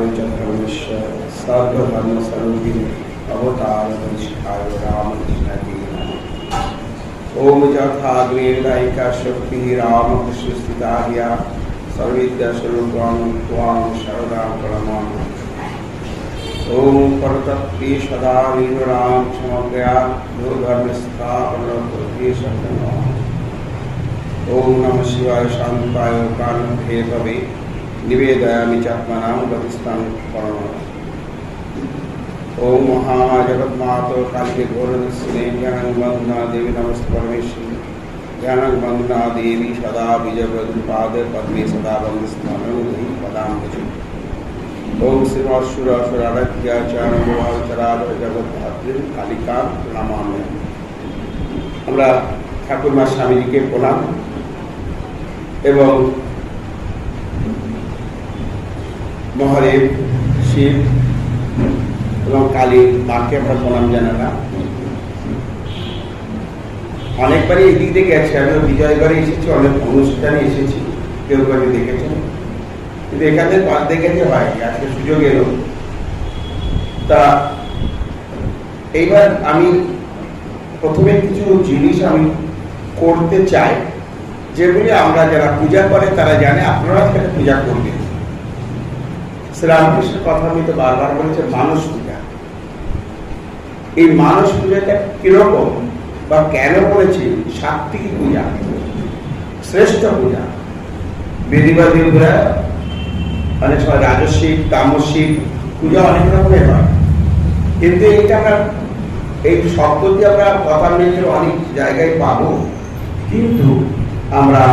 च धर्मस्य सर्वधर्मस्वरूपिणे अवतारवरिष्ठाय रामकृष्णाय नमः। ओम यथाग्नेर्दायिका शक्तिः रामकृष्णस्थितार्या सर्वविद्यास्वरूपां त्वां शरणां प्रणमामि। ओम परतत्वे सदा वीरां समग्रया धर्मस्थापनकृते शरणम्। ओम नमः शिवाय शांताय कालभैरवे निवेदयामि चात्मनां गतिस्थान परमम्। ओम महाजगन्मातो कालिके घोरदर्शिने ज्ञानवन्दना देवी नमस्ते परमेश्वरी ज्ञानवन्दना देवी सदा विजयपादे पद्मे सदा वन्दस्मरणं पदाम्बुजं। ओम श्रीवासुरासुराराध्याचार्य जगद्धात्री कालिका नमामि। আমরা ঠাকুরমা স্বামীজিকে প্রণাম এবং মহাদেব শিব এবং কালী মাকে আমরা প্রণাম জানালাম। অনেকবারই এদিক দিয়ে গেছে, আমিও বিজয়গড়ে এসেছি, অনেক অনুষ্ঠানে এসেছি, কেউ কেউ দেখেছেন, কিন্তু এখানে পাশ দেখেছে হয় আজকে সুযোগ এলো। তা এইবার আমি প্রথমে কিছু জিনিস আমি করতে চাই যেগুলি আমরা যারা পূজা করে তারা জানে, আপনারা সেটা পূজা করবেন। শ্রীরামকৃষ্ণের কথা আমি তো বারবার বলেছে মানস পূজা। এই মানস পূজাটা কিরকম বা কেন করেছি? সাত্বিক পূজা, শ্রেষ্ঠ পূজা। বেদিবাদী পূজা অনেক সময় রাজস্বিক তামসিক পূজা অনেক রকমের হয়, কিন্তু এইটা আমরা এই শব্দটি আমরা কথা মিলে অনেক জায়গায় পাবো, কিন্তু আমরা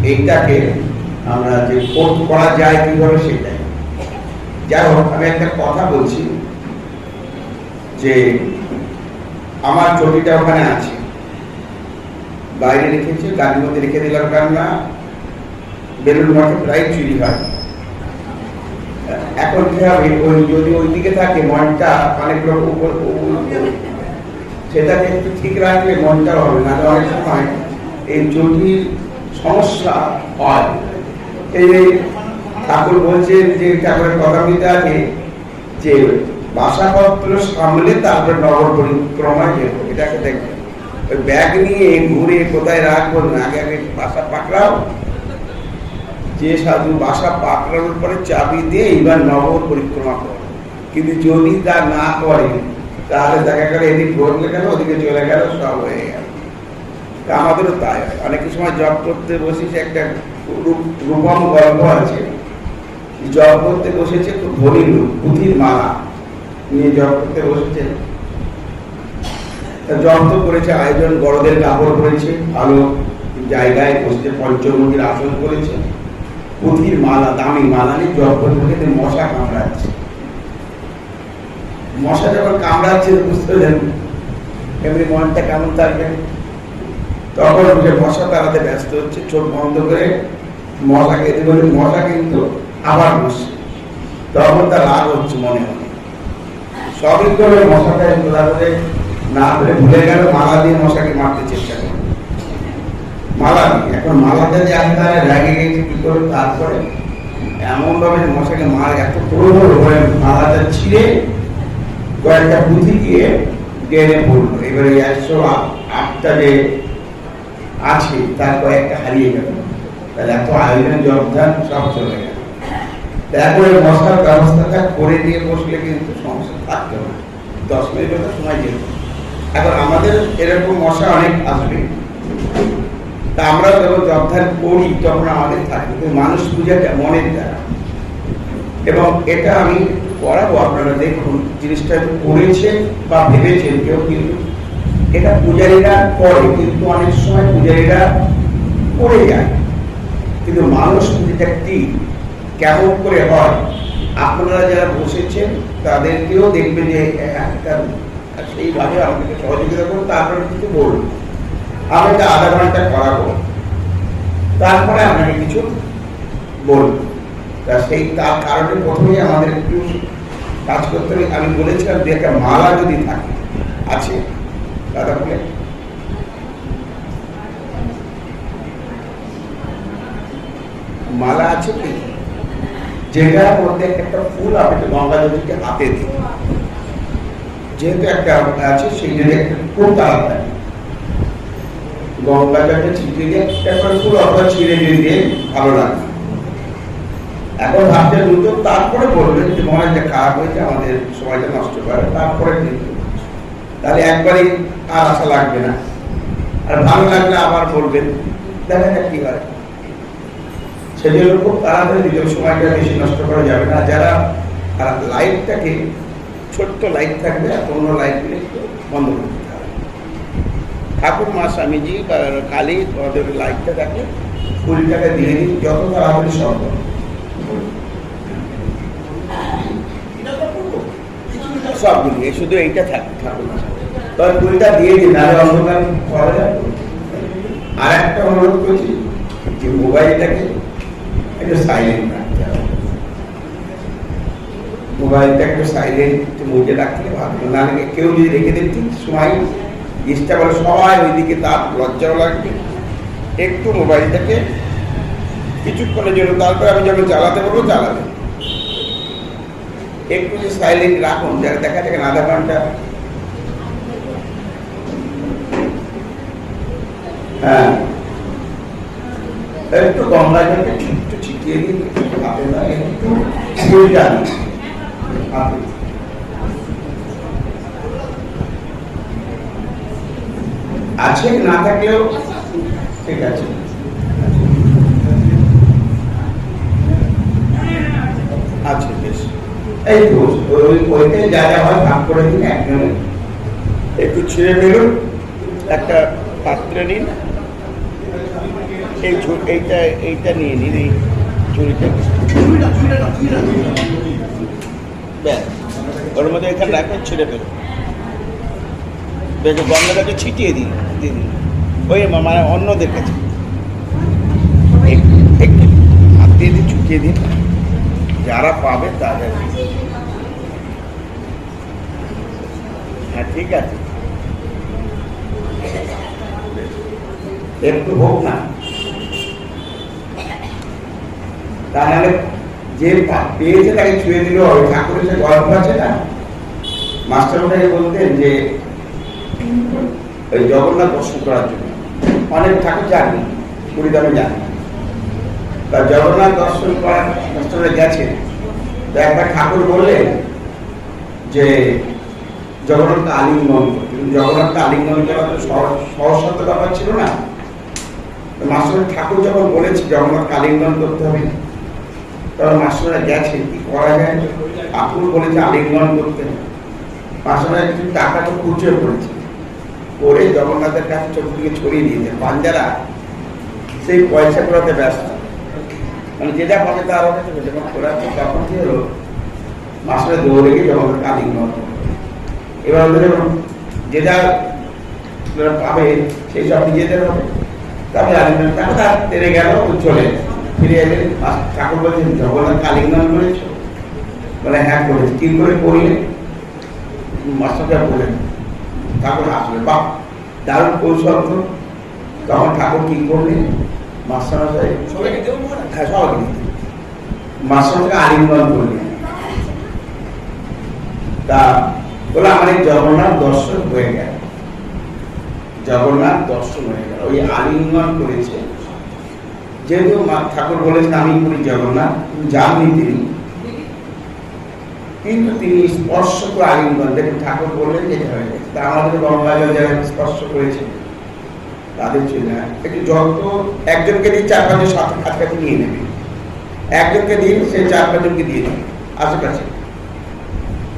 এইটাকে আমরা যে করা যায় কিভাবে সেটাই। যাই হোক, আমি একটা কথা বলছি যে আমার চটিটা ওখানে আছে, বাইরে রেখেছি, গাড়ির মধ্যে রেখে দিলাম, কারণ না বেলুন মঠে প্রায় চুরি হয়। এখন কি হবে, ওই যদি ওই দিকে থাকে মনটা অনেক রকম সেটাকে একটু ঠিক রাখলে মনটা হবে না। অনেক সময় এই চটির সমস্যা হয়। এই ঠাকুর বলছেন যে ঠাকুরের কথা বলতে আগে যে বাসাপত্র সামলে তারপরে নগর পরিক্রমায় যেত, এটাকে দেখবেন। ওই ব্যাগ নিয়ে ঘুরে কোথায় রাখবো না, আগে আগে বাসা পাকড়াও। যে সাধু বাসা পাকড়ানোর পরে চাবি দিয়ে এইবার নগর পরিক্রমা করে, কিন্তু যদি তা না করে তাহলে দেখা গেল এদিক ঘটলে গেল, ওদিকে চলে গেল, সব হয়ে গেল। আমাদেরও তাই হয়। অনেক সময় জব করতে বসেছে, একটা রূপম গল্প আছে। জব করতে বসেছে খুব ধনী লোক, পুঁথির মালা নিয়ে জব করতে বসেছে। জব তো করেছে, আয়োজন বড়দের কাপড় পরেছে, ভালো জায়গায় বসেছে, পঞ্চমুখীর আসন করেছে, পুঁথির মালা দামি মালা নিয়ে জব করতে মশা কামড়াচ্ছে। মশা যখন কামড়াচ্ছে বুঝতে পারলেন এমনি মনটা কেমন থাকবে। তখন মশা তাড়াতে ব্যস্ত হচ্ছে, চোখ বন্ধ করে মশা খেতে বলে, মশা কিন্তু আবার বসছে। তখন তার রাগ হচ্ছে মনে মনে, সবই করে মশাটা করে না করে ভুলে গেল, মালা দিয়ে মশাকে মারতে চেষ্টা করে, মালা দিয়ে। এখন মালাটা যে আমি তাহলে রেগে গেছে কি করে, তারপরে এমন ভাবে মশাকে মার এত প্রবল হয়ে মালাটা ছিঁড়ে কয়েকটা পুঁথি দিয়ে ডেনে পড়লো। এবারে 108টা যে আছে তার কয়েকটা হারিয়ে গেল। তাহলে এত আয়োজন যোগদান সব চলে গেল। তারপরে মশার ব্যবস্থাটা করে দিয়ে বসলে কিন্তু সমস্যা থাকতে হবে, 10 মিনিট সময় যেত। এখন আমাদের এরকম মশা অনেক আসবে, তা আমরা যখন যোগদান করি তখন আমাদের থাকে। মানুষ পূজাটা মনের দ্বারা, এবং এটা আমি করাবো, আপনারা দেখুন জিনিসটা করেছেন বা ভেবেছেন কেউ, কিন্তু এটা পূজারীরা করে, কিন্তু অনেক সময় পূজারীরা করে যায়। কিন্তু মানুষ পূজাটা কি কেমন করে হয়, আপনারা যারা বসেছেন তাদেরকেও দেখবেন যে সেইভাবে আমাদেরকে সহযোগিতা করুন। তারপরে কিছু বলুন, আমি এটা আধা ঘন্টা করাবো, তারপরে আপনাকে কিছু বলুন। তা সেই তার কারণে প্রথমেই আমাদের একটু কাজ করতে হবে। আমি বলেছিলাম যে একটা মালা যদি থাকে, আছে দাদা বলে, মালা আছে কি? যেটার মধ্যে একটা ফুল আপনি গঙ্গা নদীকে হাতে দিন, যেহেতু একটা আছে সেই জন্য একটা খুব তাড়াতাড়ি গঙ্গা জলটা ছিটিয়ে দিয়ে একটা করে ফুল অথবা ছিঁড়ে দিয়ে ভালো লাগে। এখন ভাবতে দ্রুত তারপরে বলবেন যে মনটা খারাপ হয়েছে, আমাদের সময়টা নষ্ট করে, তারপরে কিন্তু তাহলে একবারই আর আশা লাগবে না। আর ভালো লাগলে আবার বলবেন, দেখা যাক কি হয়। সেজন্য খুব তাড়াতাড়ি দিলে সময়টা বেশি নষ্ট করা যাবে না। যারা লাইটটাকে ছোট্ট লাইট থাকবে আর অন্য লাইটগুলো একটু বন্ধ করে দিতে হবে। ঠাকুর মা স্বামীজি বা কালী ওদের লাইটটা থাকে, ফুলটাকে দিয়ে দিন যত তাড়াতাড়ি সম্ভব। সবগুলি শুধু এইটা থাকবে ঠাকুর মা, তবে ফুলটা দিয়ে দিন, আরে অন্ধকার পাওয়া যাবে। আর একটা অনুরোধ করছি যে মোবাইলটাকে একটু সাইলেন্ট রাখতে হবে। মোবাইলটা একটু সাইলেন্ট মুখে রাখলে ভালো, নাহলে কেউ যদি রেখে দেন ঠিক সময় চেষ্টা করে সবাই ওইদিকে তার লজ্জাও লাগবে। একটু মোবাইলটাকে কিছুক্ষণের জন্য, তারপরে আমি যখন চালাতে বলবো চালাবেন, একটু যে সাইলেন্ট রাখুন, যারা দেখা যায় আধা ঘন্টা। হ্যাঁ, একটু গঙ্গা জলকে একটু ছিটিয়ে দিন হাতে, না একটু ফুলটা হাতে। আছে না থাকলেও ঠিক আছে। আচ্ছা বেশ, এই ওইতে যা যা হয় ভাগ করে দিন, একজনে একটু ছিঁড়ে ফেলুন, একটা পাত্রে নিন, এইটা এইটা নিয়ে নিন, এই ঝুড়িটা ব্যাস ওর মধ্যে এখানে রাখেন, ছিঁড়ে ফেলুন, বেশ গঙ্গাটাকে ছিটিয়ে দিন দিন ওই মানে অন্যদের কাছে একটু হাত দিয়ে দিন, ছুটিয়ে দিন, যারা পাবে তাদের। হ্যাঁ ঠিক আছে, একটু হোক না, তা নাহলে যে পেয়েছে তাকে ছুঁয়ে দিল। ঠাকুরের যে গল্প আছে না, মাস্টারমশাই বলতেন যে ওই জগন্নাথ দর্শন করার জন্য অনেক ঠাকুর জানি, পুরীধামে জানি, তা জগন্নাথ দর্শন করার মাস্টাররা গেছে। তো একবার ঠাকুর বললেন যে জগন্নাথকে আলিঙ্গন করতে, জগন্নাথকে আলিঙ্গন করা তো সহজ ব্যাপার ছিল না। মাস্টার ঠাকুর যখন বলেছে জগন্নাথকে আলিঙ্গন করতে হবে, তখন মাস্টাররা গেছে কি করা যায়, ঠাকুর বলেছে আলিঙ্গন করতে। মাস্টাররা কিছু টাকা তো খুঁজে পড়েছে, করে জগন্নাথের কাছে চতুর্দিকে ছড়িয়ে দিয়েছে। পাঞ্জারা সেই পয়সা করাতে ব্যস্ত, মানে যে যা পাবে তার কাছে যখন করাচ্ছে, তখন কি হলো মাস্টারে দৌড়ে গিয়ে জগন্নাথকে আলিঙ্গন করবে। এবার ওদের যে যা পাবে সেই সব নিজেদের হবে, তারপরে আলিঙ্গন টাকা তার তেরে গেল, চলে ফিরে এলেন। ঠাকুর বলছেন জগন্নাথ আলিঙ্গন করেছ? বলে হ্যাঁ করেছি। কি করে করলে? মাস্টারটা বলেন। ঠাকুর আসলে বাপ দারুণ কৌশল তো। তখন ঠাকুর কি করলেন, মাস্টারমশাই হ্যাঁ সবাইকে দিতেন, মাস্টারমশাইকে আলিঙ্গন করলেন। তা বলে আমার এই জগন্নাথ দর্শন হয়ে গেল, জগন্নাথ দর্শন হয়ে গেল। ওই আলিঙ্গন করেছে, যেহেতু ঠাকুর বলেছেন আমি করি জগন্নাথ, জাননি তিনি, কিন্তু তিনি স্পর্শ করে আলিঙ্গন, দেখুন ঠাকুর বললেন যেটা হয়ে গেছে। তা আমাদের গঙ্গাজল যারা স্পর্শ করেছে তাদের ছিল একটু যত একজনকে দিয়ে 4-5 সাথে কাছাকাছি নিয়ে নেবে, একজনকে দিন সে 4-5জনকে দিয়ে দেবে আশেপাশে।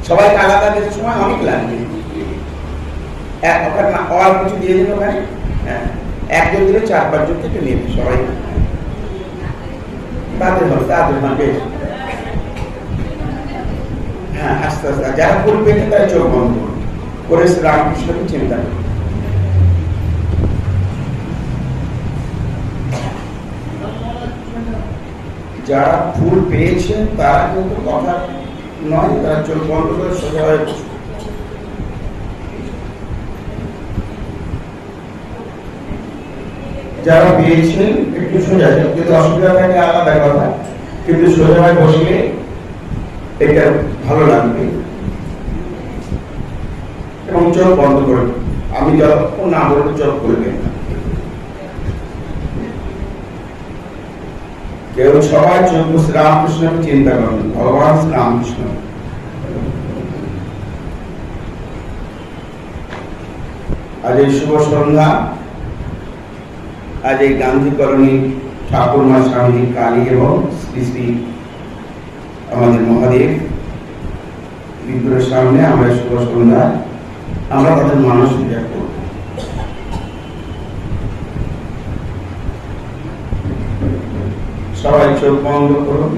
সবাই আলাদা দেওয়ার সময় অনেক লাগবে, অল্প কিছু দিয়ে দিন ওখানে। হ্যাঁ, একজন দিলে 4-5জন থেকে নেবে সবাই, তাদের হবে তাদের মানে। হ্যাঁ আস্তে আস্তে যারা ফুল পেয়েছে তারা চোখ বন্ধ করে রামকৃষ্ণকে চিন্তা করে। যারা ফুল পেয়েছে তারা কিন্তু কথা নয়, তারা চোখ বন্ধ করে সোজা হয়ে বসে। যারা পেয়েছেন একটু সোজা, যদি অসুবিধা থাকে আলাদা কথা, কিন্তু সোজা বসলে এটা ভালো লাগবে এবং চোখ বন্ধ করে, আমি যতক্ষণ না বলবো চোখ করবেন না। কেউ সবাই চোখ শ্রীরামকৃষ্ণকে চিন্তা করেন, ভগবান শ্রীরামকৃষ্ণ। আজ এই শুভ সন্ধ্যা, আজ এই গান্ধী কলোনি ঠাকুরমা স্বামী কালী এবং শ্রী শ্রী আমাদের মহাদেব বিগ্রহের সামনে আমরা শুভ সন্ধ্যা আমরা তাদের মানুষ পূজা করব। সবাই চোখ বন্ধ করুন,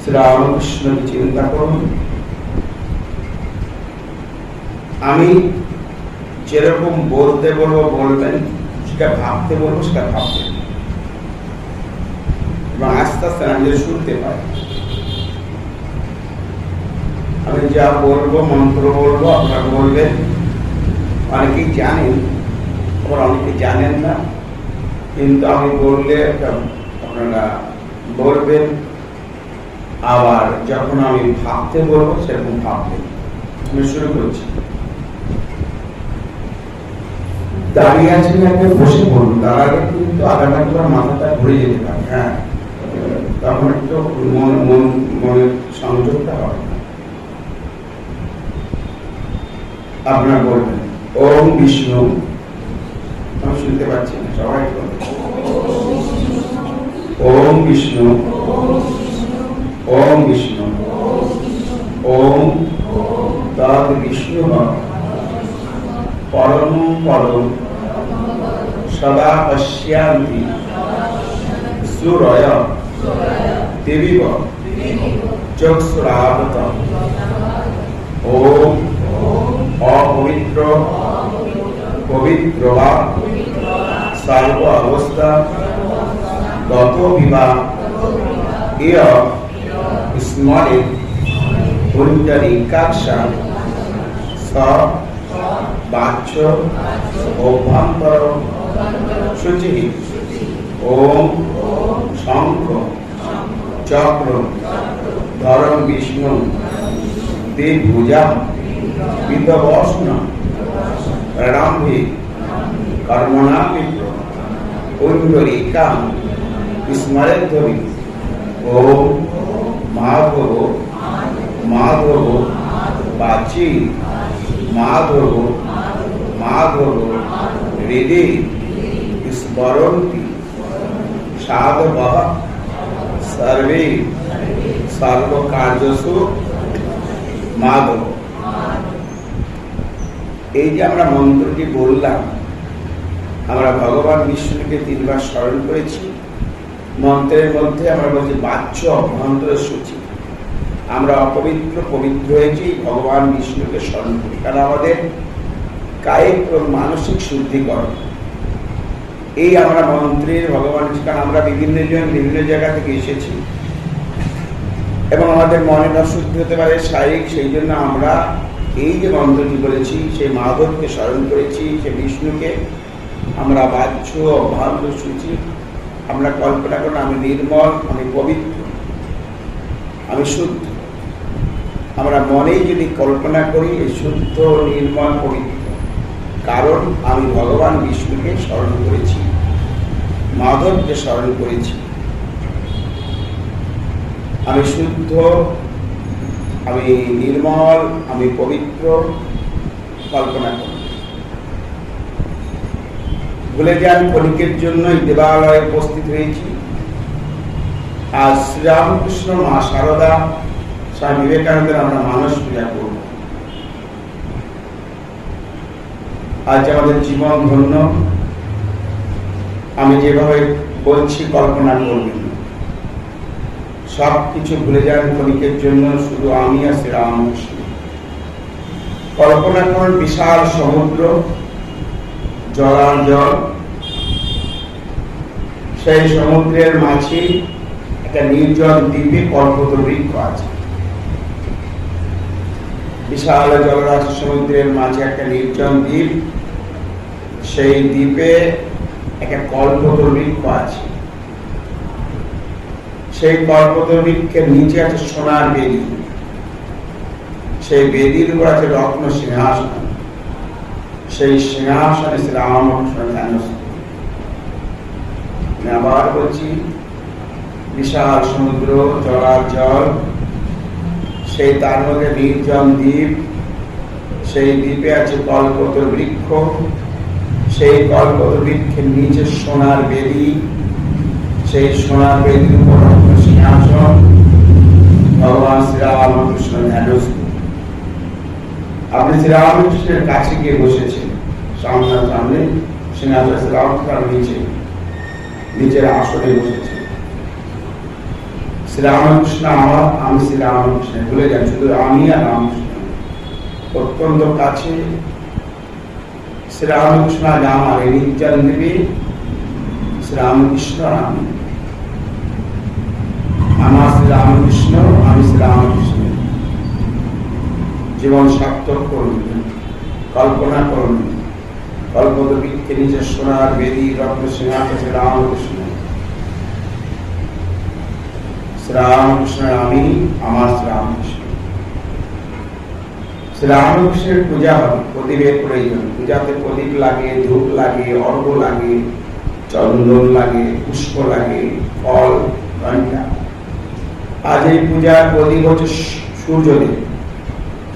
শ্রীরামকৃষ্ণকে চিন্তা করুন। আমি যেরকম বলতে বলবো বলবেন, সেটা ভাবতে বলবো সেটা ভাববেন, এবং আস্তে আস্তে আমি শুনতে পাই। আমি যা বলবো, মন্ত্র বলবো, আপনারা বলবেন। অনেকেই জানেন, আবার অনেকে জানেন না, কিন্তু আমি বললে আপনারা বলবেন। আবার যখন আমি ভাবতে বলবো সেরকম ভাববেন। আমি শুরু করছি। দাঁড়িয়ে আছেন, একটা বসে পড়ুন। দাঁড়ালে কিন্তু আগামী তোমার মাথাটা ঘুরে যেতে পারে। হ্যাঁ, তখন একটু মনের সংযোগটা হবে। আপনারা বলবেন ওম বিষ্ণু। আমি শুনতে পাচ্ছি না, সবাই ওম বিষ্ণু, ওম বিষ্ণু, ওম তদ বিষ্ণু পরম পরম সদা পশ্যান্তি সুরয় দেবীব চক্ষুরাবত। ওম অপবিত্র পবিত্র বা সর্ব অবস্থা গত বিবাহ ইয় স্মরে পুঞ্জরি কাক্ষা স বাচ্য অভ্যন্তর শুচি। ওম শঙ্খ চক্র ধরম বিষ্ণু দ্বিভুজা বিধবস্ন প্রারম্ভে কর্মণা বিপ্র পুণ্ডরিকা স্মরেদ্ধরি। ওম মাধব মাধব বাচি মাধব মাধব হৃদয় স্মরন্তি সাধবঃ সর্বে সর্বকার্যসু মাধব। এই যে আমরা মন্ত্রটি বললাম, আমরা ভগবান বিষ্ণুকে 3 বার স্মরণ করেছি। মন্ত্রের মধ্যে আমরা বলছি বাচ্য অভ্যন্তর সূচি। আমরা অপবিত্র পবিত্র হয়েছি ভগবান বিষ্ণুকে স্মরণ করি, কারণ আমাদের কায়িক ও মানসিক শুদ্ধিকরণ এই আমরা মন্ত্রের ভগবান। কারণ আমরা বিভিন্ন জায়গা থেকে এসেছি এবং আমাদের মনের অশুদ্ধি হতে পারে শারীরিক, সেই জন্য আমরা এই যে মন্ত্রটি বলেছি সেই মাধবকে স্মরণ করেছি, সে বিষ্ণুকে আমরা বাহ্য অভ্যন্তর সূচি। আমরা কল্পনা করুন আমি নির্মল, আমি পবিত্র, আমি শুদ্ধ। আমরা মনেই যদি কল্পনা করি এই শুদ্ধ নির্মল পবিত্র, কারণ আমি ভগবান বিষ্ণুকে স্মরণ করেছি, মাধবকে স্মরণ করেছি। আমি শুদ্ধ, আমি নির্মল, আমি পবিত্র কল্পনা করি। ভুলে যান কলিকের জন্য দেবালয়ে উপস্থিত হয়েছি। আজ শ্রীরামকৃষ্ণ, মা শারদা, স্বামী বিবেকানন্দের আমরা মানস পূজা করব। আজ আমাদের জীবন ধন্য। আমি যেভাবে বলছি কল্পনা করবেন, সবকিছু ভুলে যান কলিকের জন্য, শুধু আমি আর শ্রীরামকৃষ্ণ। কল্পনা করুন বিশাল সমুদ্র, জলার জল, সেই সমুদ্রের মাঝে একটা নির্জন দ্বীপে কল্পত বৃক্ষ আছে। বিশাল জলরাশি সমুদ্রের মাঝে একটা নির্জন দ্বীপ, সেই দ্বীপে একটা কল্পত বৃক্ষ আছে। সেই কল্পতরু বৃক্ষের নিচে আছে সোনার বেদি, সেই বেদির উপর আছে রত্ন সিংহাসন, সেই সিংহাসনে শ্রীরামকৃষ্ণ ধ্যানস্থ। আবার বলছি, বিশাল সমুদ্র, জলার জল, সেই তার মধ্যে নির্জন দ্বীপ, সেই দ্বীপে আছে কল্পতরু বৃক্ষ, সেই কল্পতরু বৃক্ষের নিচে সোনার বেদি, সেই সোনার বেদির উপর রত্ন সিংহাসন, ভগবান শ্রীরামকৃষ্ণ ধ্যানস্থ। আপনি শ্রীরামকৃষ্ণের কাছে গিয়ে বসেছেন, সামনে সিংহাসন, শ্রীরামকৃষ্ণ নিচের আসনে বসেছে। শ্রীরামকৃষ্ণ আমার, আমি শ্রীরামকৃষ্ণ, ভুলে যান, শুধু আমি আর রামকৃষ্ণ। অত্যন্ত কাছে শ্রীরামকৃষ্ণ আজ আমার, এই নির্জন দেবী শ্রীরামকৃষ্ণ আর আমি, আমার শ্রীরামকৃষ্ণ, আমি শ্রীরামকৃষ্ণ। জীবন সার্থক করুন, কল্পনা করুন, কল্পতরু বৃক্ষের নিচে সোনার বেদি, রত্ন সিংহাসন, শ্রীরামকৃষ্ণ। শ্রীরামকৃষ্ণের আমি, আমার শ্রীরামকৃষ্ণ। শ্রীরামকৃষ্ণের পূজা হবে, প্রদীপের প্রয়োজন। পূজাতে প্রদীপ লাগে, ধূপ লাগে, অর্ঘ্য লাগে, চন্দন লাগে, পুষ্প লাগে, ফল, ঘণ্টা। আজ এই পূজার প্রদীপ হচ্ছে সূর্যদেব।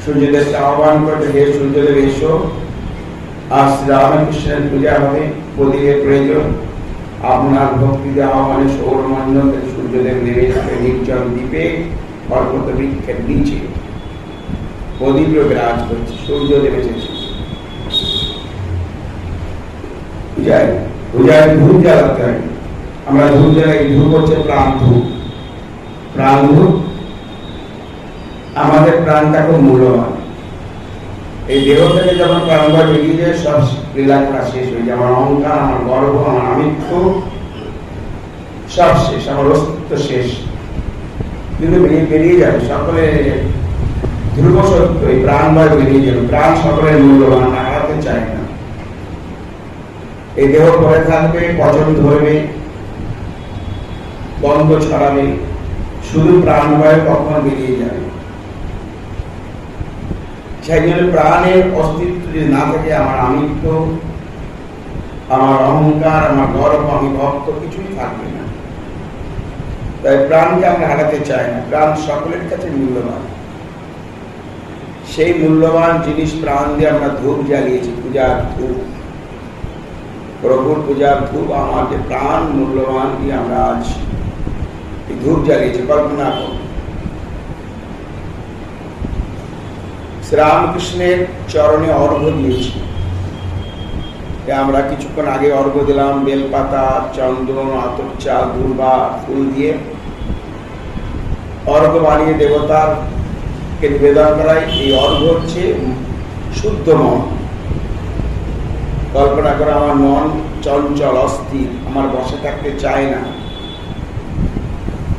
সূর্যদেবকে আহ্বান করতে, হে সূর্যদেব এসো। আর শ্রীরামকৃষ্ণের পূজা হবে, প্রদীপের প্রয়োজন। আপনার ভক্তিতে আহ্বানে সৌরমণ্ডল থেকে সূর্যদেব নেমে যাবে নির্জন দ্বীপে, কল্পতরু বৃক্ষের নিচে প্রদীপ বিরাজ করছে, সূর্যদেব এসেছে। পূজায় ধূপ জ্বালাতে হয়। আমরা ধূপ জ্বালাই, ধূপ হচ্ছে প্রাণ ধূপ। প্রাণ ধূপ, আমাদের প্রাণটা খুব মূল্যবান। এই দেহ থেকে যখন প্রাণটা বেরিয়ে যায়, সব লীলা করা শেষ হয়ে যায়। আমার অহংকার, আমার গর্ব, আমার আমিত্ব সব শেষ, আমার অস্তিত্ব শেষ। কিন্তু বেরিয়ে যাবে, সকলে ধ্রুব সত্য, এই প্রাণবায়ু বেরিয়ে যাবে। প্রাণ সকলের মূল্যবান, হারাতে চায় না। এই দেহ পরে থাকবে, পচন ধরবে, গন্ধ ছড়াবে, শুধু প্রাণবায়ু কখন বেরিয়ে যাবে। সেই জন্য প্রাণের অস্তিত্ব যদি না থাকে, আমার আমিত্ব, আমার অহংকার, আমার গর্ব, আমি ভক্ত, কিছুই থাকবে না। তাই প্রাণকে আমরা হারাতে চাই না। প্রাণ সকলের কাছে মূল্যবান। সেই মূল্যবান জিনিস প্রাণ দিয়ে আমরা ধূপ জ্বালিয়েছি, পূজার ধূপ, প্রভুর পূজার ধূপ। আমাদের প্রাণ মূল্যবান দিয়ে আমরা আজ এই ধূপ জ্বালিয়েছি। কল্পনা করুন, শ্রীরামকৃষ্ণের চরণে অর্ঘ্য দিয়েছি। আমরা কিছুক্ষণ আগে অর্ঘ্য দিলাম, বেলপাতা, চন্দন, আতপ চাল, দুর্বা, ফুল দিয়ে অর্ঘ্য বানিয়ে দেবতারকে নিবেদন করাই। এই অর্ঘ্য হচ্ছে শুদ্ধ মন। কল্পনা করে, আমার মন চঞ্চল, অস্থির, আমার বসে থাকতে চায় না,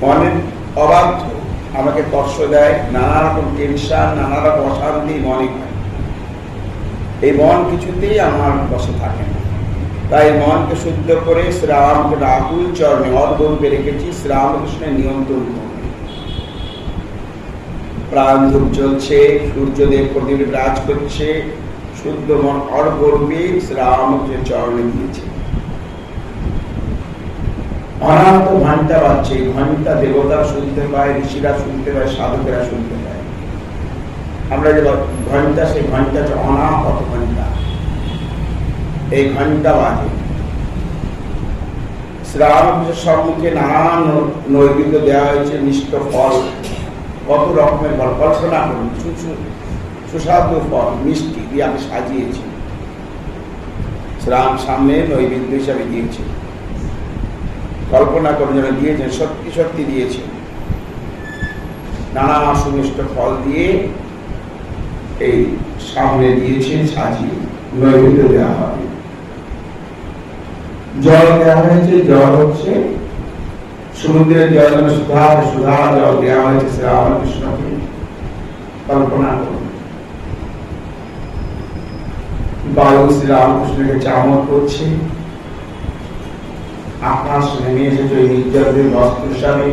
মনের অবাধ্য, আমাকে কষ্ট দেয়, নানা রকম টেনশন, নানা রকম অশান্তি মনে হয়। এই মন কিছুতেই আমার বসে থাকে না। তাই মনকে শুদ্ধ করে শ্রীরামকে আকুল চরণে অর্ঘ্য রেখেছি, শ্রীরামকৃষ্ণের নিয়ন্ত্রণ করবে। প্রাণ ধূপ জ্বলছে, সূর্যদেব প্রদীপ বিরাজ করছে, শুদ্ধ মন অর্ঘ্য রূপে শ্রীরামকৃষ্ণের চরণে দিয়েছে। অনন্ত ঘণ্টা বাজছে। ঘণ্টা দেবতা শুনতে পায়, ঋষিরা শুনতে পায়, সাধকেরা শুনতে পায়। আমরা যে ঘণ্টা, সেই ঘণ্টা হচ্ছে অনাহত ঘণ্টা। এই ঘণ্টা বাজে। শ্রীরামকৃষ্ণের সম্মুখে নানান নৈবেদ্য দেওয়া হয়েছে, মিষ্ট ফল, কত রকমের ফল। কল্পনা করুন, সুস্বাদু ফল, মিষ্টি দিয়ে আমি সাজিয়েছি। শ্রীরাম সামনে নৈবেদ্য হিসাবে দিয়েছে। কল্পনা করুন, যারা দিয়েছেন সত্যি সত্যি দিয়েছে। নানা সুমিষ্ট ফল দিয়ে এই সামনে দিয়েছে, সাজিয়ে নৈবেদ্য দেওয়া হবে। জল দেওয়া হয়েছে, জল হচ্ছে সমুদ্রের জল, সুধা সুধা জল দেওয়া হয়েছে শ্রীরামকৃষ্ণকে। কল্পনা করুন, বায়ু শ্রীরামকৃষ্ণকে চামচ করছে, আকাশ নেমে এসেছে ওই নির্যাতনের বস্ত্র হিসাবে,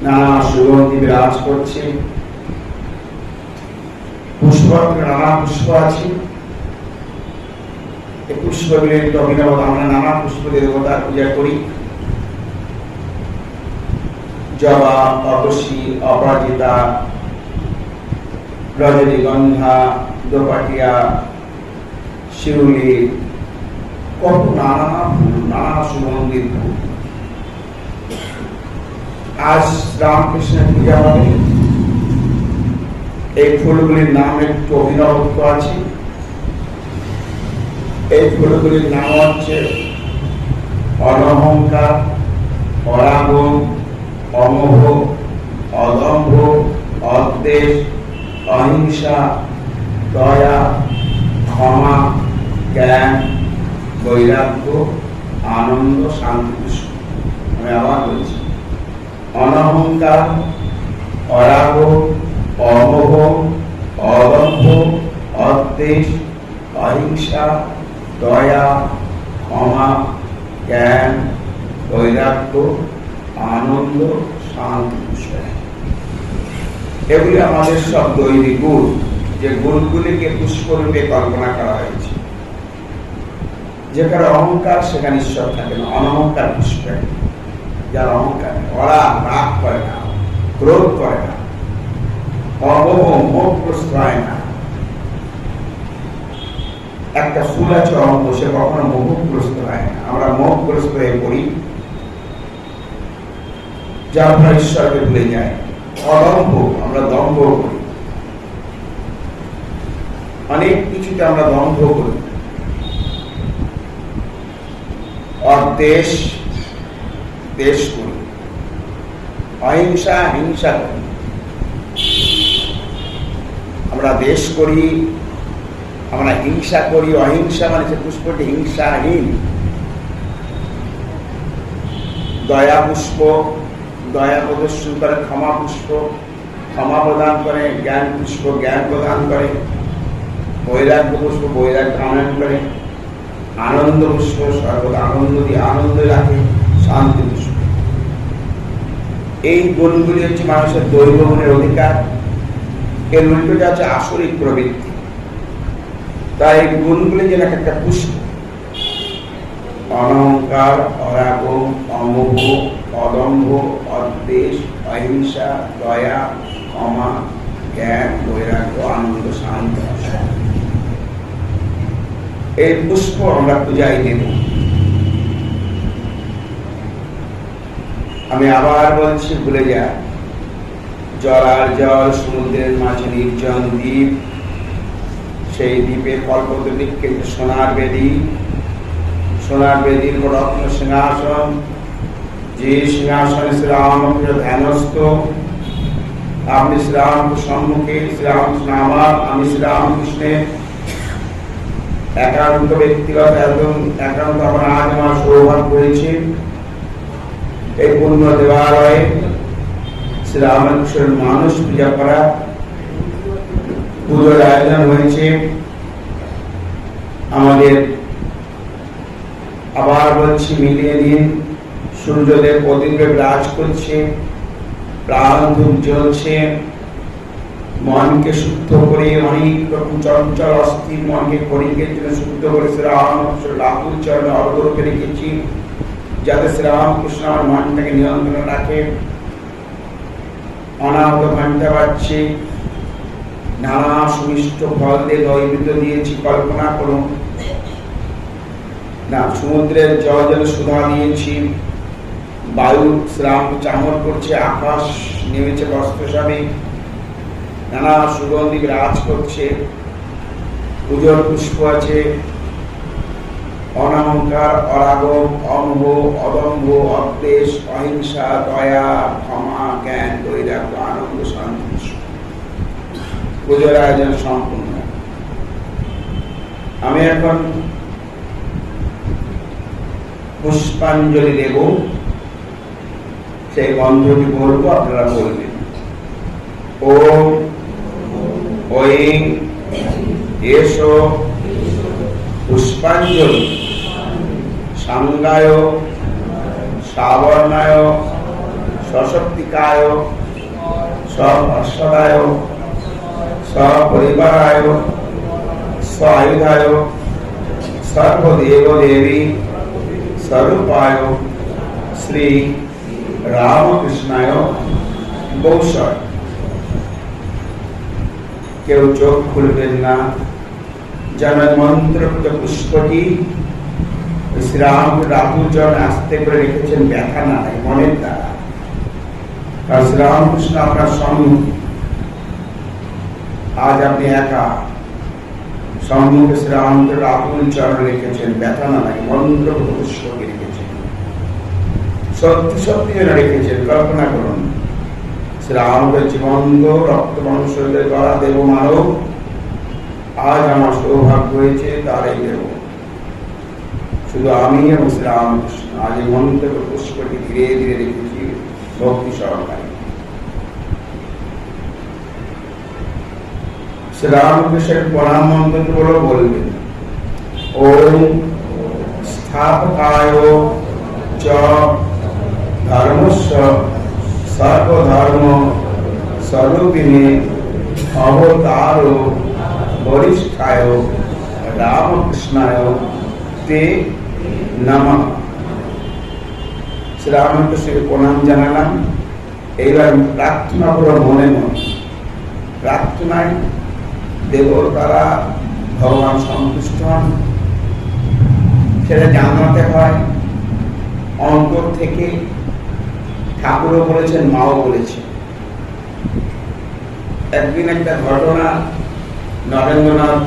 নানা সুগন্ধি বিরাজ করছে, পুষ্প নানা পুষ্প আছে। এই পুষ্পগুলির অভিনব আমরা নানা পুষ্প দেবতার পূজা করি। জবা, অগসী, অপরাজিতা, রজনীগন্ধা, দোপাটিয়া, শিউলি, কত নানা ফুল, নানা সুগন্ধির ফুল। আজ রামকৃষ্ণের পূজা হবে। এই ফুলগুলির নাম একটু অভিনবত্ব আছে। এই ফুলগুলির নাম হচ্ছে অনহংকার, অরাগ, অমোহ, অদম্ভ, অদ্বেষ, অহিংসা, দয়া, ক্ষমা, জ্ঞান, বৈরাগ্য, আনন্দ, শান্তি। আমি আবার বলছি, অনহংকার, অরাগ, অমোহ, অদম্ভ, অদ্বেষ, অহিংসা, দয়া, ক্ষমা, জ্ঞান, বৈরাগ্য, আনন্দ, শান্তি। এগুলি আমাদের সব দৈনিক গুণ, যে গুণগুলিকে পুষ্পরূপে কল্পনা করা হয়েছে। যেখানে অহংকার সেখানে ঈশ্বর থাকে না, অনহংকার পুষ্প। যার অহংকার ওরা রাগ করে না, ক্রোধ করে না, অবহ মোহগ্রস্ত হয় না। একটা ফুল আছে অঙ্গ, সে কখনো মোহগ্রস্ত হয় না। আমরা মোহগ্রস্ত হয়ে পড়ি, যার ফলে ঈশ্বরকে ভুলে যায়। অদম্ভ, আমরা দম্ভ করি, অনেক কিছুতে আমরা দম্ভ করি। অদেশ, দেশ করি। অহিংসা, হিংসা করি। আমরা দেশ করি, আমরা হিংসা করি। অহিংসা মানে যে পুষ্পটি হিংসাহীন। দয়া পুষ্প, দয়া প্রদর্শন করে। ক্ষমা পুষ্প, ক্ষমা প্রদান করে। জ্ঞান পুষ্প, জ্ঞান প্রদান করে। বৈরাগ্য পুষ্প, বৈরাগ্য আনয়ন করে। আনন্দ পুষ্প, সর্বদা আনন্দ দিয়ে আনন্দ রাখে। শান্তি পুষ্প। এই গুণগুলি হচ্ছে মানুষের দৈব গুণের অধিকার। এর উল্টোটা হচ্ছে আসরিক প্রবৃত্তি। তাই এই গুণগুলি যেন একটা পুষ্প। অনহংকার, অরাগ, অমোহ, অদম্ভ, অদ্বেষ, অহিংসা, দয়া, ক্ষমা, জ্ঞান, বৈরাগ্য, আনন্দ, শান্তি। এই পুষ্প আমরা পূজায় দেব। আমি আবার বলছি, ভুলে যা। জল আর জল, সমুদ্রের মাঝে নির্জন দ্বীপ। সেই দ্বীপে কল্পতরুকে সোনার বেদি, সোনার বেদির রত্ন সিংহাসন। যে সিংহাসনে শ্রীরামকৃষ্ণ ধ্যানস্থ। আপনি শ্রীরামকৃষ্ণ সম্মুখে, শ্রীরামকৃষ্ণ আমার, আমি শ্রীরামকৃষ্ণের একান্ত ব্যক্তিগত এবং একান্ত আমার আজ আমার সৌভাগ্য হয়েছে। এই পূর্ণ দেবালয়ে শ্রীরামকৃষ্ণের মানুষ পূজা করা, পুজোর আয়োজন হয়েছে। আমাদের আবার বলছি, মিলিয়ে দিন। সূর্যদেব প্রদীপে বিরাজ করছে, প্রাণ ধূপ জ্বলছে। মনকে শুদ্ধ করে, অনেক রকম চঞ্চল অস্থির মনকে করিকের জন্য শুদ্ধ করে শ্রীরামকৃষ্ণ লাকুর চরণে অর্ঘ্য রেখেছি, যাতে শ্রীরামকৃষ্ণ আমার মনটাকে নিয়ন্ত্রণ রাখে। অনাহত ঘন্টা বাজছে, নানা সুমিষ্ট ফল দিয়ে নৈবেদ্য দিয়েছি। কল্পনা করুন না, সমুদ্রের জল জল সুধা দিয়েছি। বায়ু শ্রাম চামর করছে, আকাশ নেমেছে বস্ত্রসাবে, নানা সুগন্ধি বিরাজ করছে। পুজোর পুষ্প আছে। অনহংকার, অরাগ, অমোহ, অদম্ভ, অদ্বেষ, অহিংসা, দয়া, ক্ষমা, জ্ঞান, বৈরাগ্য, আনন্দ, শান্তি। পুজোর আয়োজন সম্পূর্ণ। আমি এখন পুষ্পাঞ্জলি দেব। সেই মন্ত্রটি বলবো, আপনারা বলবেন। ওম ঐং এষো পুষ্পাঞ্জলি সাঙ্গায় সাবর্ণায় সশক্তিকায় সহর্ষদায় সপরিবারায় স্বায়ুধায় সর্বদেব দেবী স্বরূপায় শ্রী রামকৃষ্ণায় বৌষয়। কেউ চোখ খুলবেন না, যেন মন্ত্রপুত পুষ্পটি শ্রীরাম রাহুলজন আস্তে করে রেখেছেন ব্যথা না হয় মনের দ্বারা। আর শ্রীরামকৃষ্ণ আপনার সম্মুখে, আজ আপনি একা, সম্মুখে শ্রীরাম রাহুল চরণ রেখেছেন, ব্যথা না হয় মন্ত্রপুত পুষ্পকে রেখেছেন, সত্যি সত্যি যেন রেখেছেন। কল্পনা করুন, শ্রীরামকে জীবন্ত রক্ত মাংসদের গড়া দেব মানব, আজ আমার সৌভাগ্য হয়েছে তারাই দেব। শুধু আমি এবং শ্রীরামকৃষ্ণ আজ এই মন্ত্র পুষ্পটি ধীরে ধীরে রেখেছি ভক্তি সহকারে। শ্রীরামকৃষ্ণের প্রণাম মন্ত্রগুলো বলবেন। ওম স্থাপকায় চ ধর্মস্য সর্বধর্ম স্বরূপিণে অবতার বরিষ্ঠায় রামকৃষ্ণায় তে নমঃ। শ্রীরামকৃষ্ণকে প্রণাম জানালাম। এইবার প্রার্থনা করো মনে মনে। প্রার্থনায় দেবতারা ভগবান সন্তুষ্ট হন, সেটা জানাতে হয় অন্তর থেকে। ঠাকুরও বলেছেন, মাও বলেছেন। একদিন একটা ঘটনা, নরেন্দ্রনাথ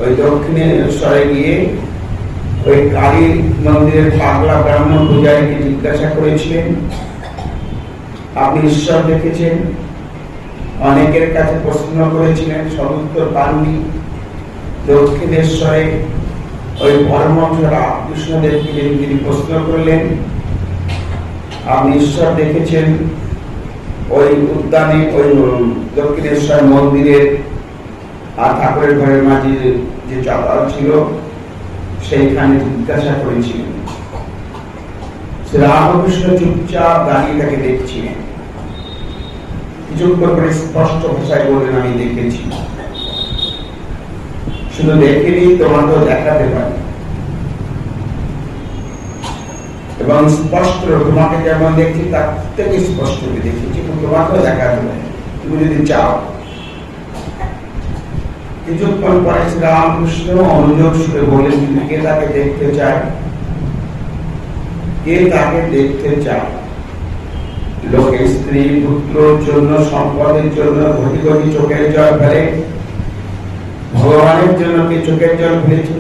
ওই দক্ষিণেশ্বরে গিয়ে ওই কালী মন্দিরের পাগলা ব্রাহ্মণ পূজারীকে জিজ্ঞাসা করেছিলেন, আপনি ঈশ্বর দেখেছেন? অনেকের কাছে প্রশ্ন করেছিলেন, সদুত্তর পাননি। দক্ষিণেশ্বরে ওই পরমহংস রামকৃষ্ণদেবকে যিনি প্রশ্ন করলেন, আপনি ঈশ্বর দেখেছেন? ওই উদ্যানে, ওই দক্ষিণেশ্বর মন্দিরের আর ঠাকুরের ঘরের মাঝে যে চপাল ছিল, সেইখানে জিজ্ঞাসা করেছিলেন। শ্রীরামকৃষ্ণ চুপচাপ দাঁড়িয়ে তাকে দেখছিলেন। কিছুক্ষণ পরে স্পষ্ট ভাষায় বললেন, আমি দেখেছি। শুধু দেখেনি, তোমাকেও দেখাতে পারি। এবং স্পষ্ট, তোমাকে যেমন দেখছি তার থেকে স্পষ্ট দেখেছি, তোমাকেও দেখাতে পারি, তুমি যদি চাও। কিছুক্ষণ পরে শ্রীরামকৃষ্ণ অনুযোগ সুরে বলেন, কে তাকে দেখতে চায়? কে তাকে দেখতে চায়? লোকে স্ত্রী পুত্রের জন্য, সম্পদের জন্য ঘটি ঘটি চোখের জল ফেলে, ভগবানের জন্য কে চোখের জল ফেলেছে?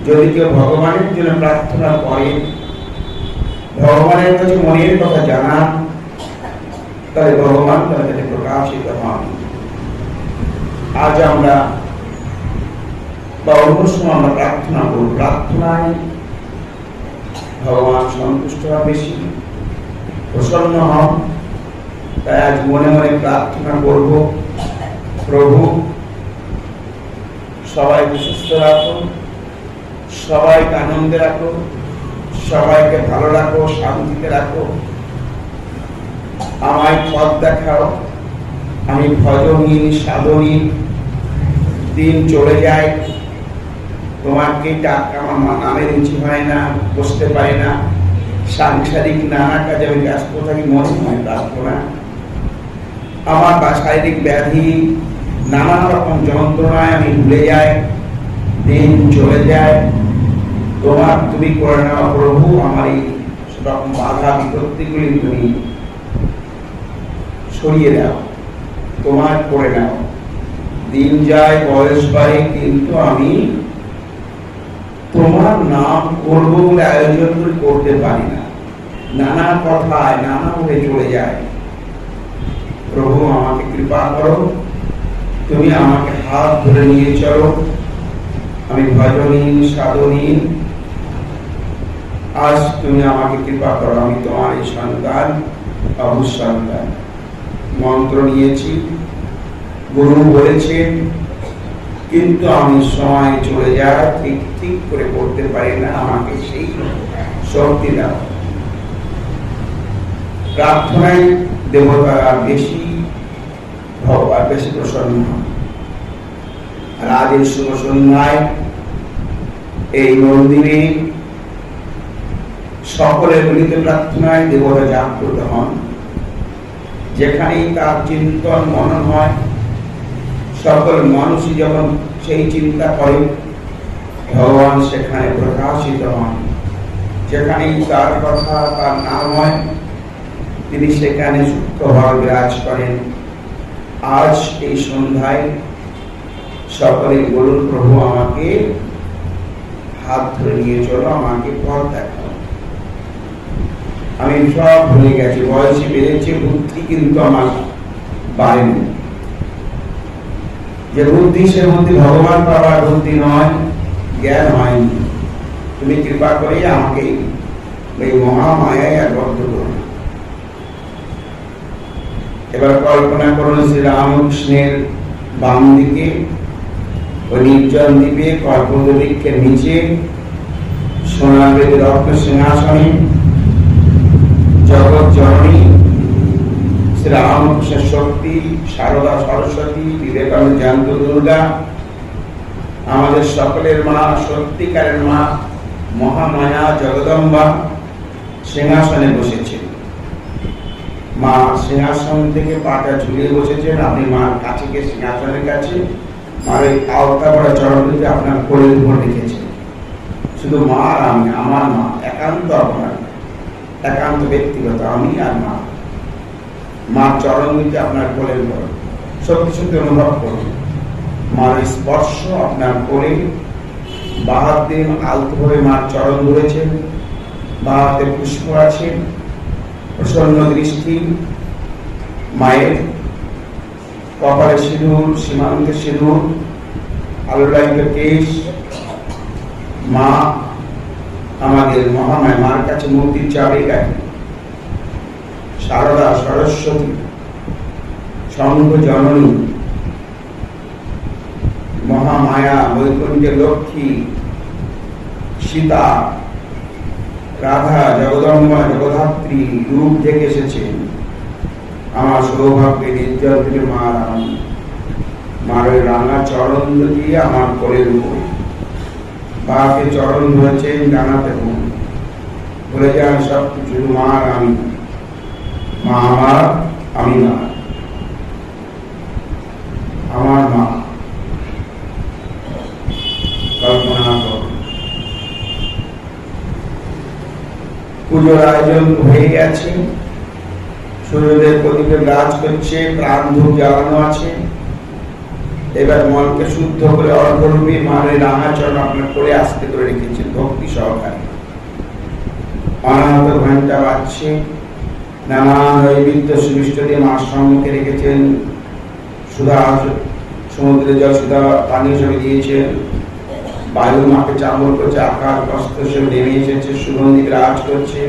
যদি কেউ ভগবানের জন্য প্রার্থনা করে, ভগবানের কাছে মনের কথা জানান, তাহলে ভগবান তার কাছে প্রকাশিত হন। আজ আমরা বা অন্য সময় আমরা প্রার্থনা করব, প্রার্থনায় ভগবান সন্তুষ্ট হওয়া বেশি, প্রসন্ন হন। তাই আজ মনে মনে প্রার্থনা করব, প্রভু সবাইকে সুস্থ রাখো, সবাইকে আনন্দে রাখো, সবাইকে ভালো রাখো, শান্তিতে রাখো। আমায় পথ দেখাও, আমি ভজনহীন সাধনহীন, দিন চলে যায়, তোমাকে টাকা আমার নামে রুচি হয় না, বসতে পারি না, সাংসারিক নানা কাজে আমি ব্যস্ত থাকি, মনে হয় প্রার্থনা। আমার বা শারীরিক ব্যাধি, নানা রকম যন্ত্রণায় আমি ভুলে যাই, দিন চলে যায়। তুমি করে নাও প্রভু, আমার এই রকম বাধা বিপত্তিগুলি তুমি সরিয়ে দাও, তোমার করে নাও। দিন যায়, বয়স বাড়ে, কিন্তু আমি তোমার নাম করবো বলে আয়োজন করতে পারি না, নানা কথায় নানা ভাবে চলে যায়। প্রভু আমাকে কৃপা করো, তুমি আমাকে হাত ধরে নিয়ে চলো। আমি ভজনহীন সাধনহীন, আজ তুমি আমাকে কৃপা করো, আমি তোমার এই সন্তান, অবসন্তান। মন্ত্র নিয়েছি, গুরু বলেছেন, কিন্তু আমি সময় চলে যায়, ঠিক ঠিক করে করতে পারি না, আমাকে সেই শক্তি দাও। প্রার্থনায় দেবতারা বেশি ভগবান বেশি প্রসন্ন হন। আর আজ এই শুভ সন্ধ্যায় এই মন্দিরে সকলের মিলিত প্রার্থনায় দেবতা জাগ্রত হন। যেখানেই তার চিন্তন মনন হয়, সকল মানুষই যখন সেই চিন্তা করে, ভগবান সেখানে প্রকাশিত হন। যেখানেই তার কথা তার নাম হয়, তিনি সেখানে সূক্ষ্মভাবে বিরাজ করেন। আজ এই সন্ধ্যায় সকলে বলুন, প্রভু আমাকে হাত ধরে নিয়ে চলো, আমাকে পথ দেখাও। আমি সব ভুলে গেছি, বয়সে বেড়েছে, বুদ্ধি কিন্তু আমার বাড়েনি। যে বুদ্ধি সে বুদ্ধি ভগবান পাওয়ার বুদ্ধি নয়, জ্ঞান হয়নি। তুমি কৃপা করে আমাকে এই মহামায়ায় আর বদ্ধ করো। এবার কল্পনা করুন, শ্রী রামকৃষ্ণের বাম দিকে ওই নির্জন দ্বীপে কল্পবৃক্ষের নিচে সোনার রত্ন সিংহাসনে জগৎ জননী শ্রী রামকৃষ্ণ শক্তি, সারদা সরস্বতী, বিবেকানন্দ জয়ন্ত দুর্গা, আমাদের সকলের মা, সত্যিকারের মা মহামায়া জগদম্বা সিংহাসনে বসেছেন। মা সিংহাসন থেকে পাটা ঝুলিয়ে বসেছেন। আপনি মার কাছে গিয়ে সিংহাসনের কাছে মার এই আওতা পড়া চরণটিতে আপনার কোলের উপর রেখেছেন। শুধু মা আর আমি, আমার মা, একান্ত আপনার, একান্ত ব্যক্তিগত আমি আর মা। মার চরণ দিতে আপনার কোলের উপর সত্যি সত্যি অনুভব করুন মার স্পর্শ আপনার কোলে। বাহাত দিন আলতো ভাবে মার চরণ ধরেছেন, বাহাতে পুষ্প আছে, প্রসন্ন দৃষ্টি মায়ের, কপালে সিঁদুর, সীমান্তে সিঁদুর, আলোলায়িত কেশ। মা আমাদের মহামায়া, মার কাছে মুক্তির চাবি কাঠি। সারদা সরস্বতী, শঙ্খ জননী, মহামায়া, বৈকুণ্ঠের লক্ষ্মী, সীতা, রাধা, জগদম্বা, জগদ্ধাত্রী রূপ থেকে এসেছেন। আমার সৌভাগ্যে নির্জন থেকে মা রাম, মার ওই রাঙা চরণ দিয়ে আমার কোলের উপর বাকে চরণ ধরেছেন, জানাতে বলে যান সব কিছু মা আর আমি, মা আমার, আমি মা, আমার মা। কল্পনা করুন, পুজোর আয়োজন হয়ে গেছে, সূর্যদেব প্রদীপে বিরাজ করছে, প্রাণ ধূপ জ্বালানো আছে। এবার মনকে শুদ্ধ করে অর্ঘ্যরূপে মার রাঙা চরণ আপনার করে আস্তে করে রেখেছেন ভক্তি সহকারে। অনাহত ঘন্টা বাজছে, নানান নৈবেদ্য সুমিষ্ট দিয়ে মার সম্মুখে রেখেছেন। সুধা সমুদ্রের জল সুধা পানি হিসেবে দিয়েছেন। বায়ু মাকে চামড় করছে, আকাশ বস্ত্র হিসেবে নেমে এসেছে, সুগন্ধি বিরাজ করছে।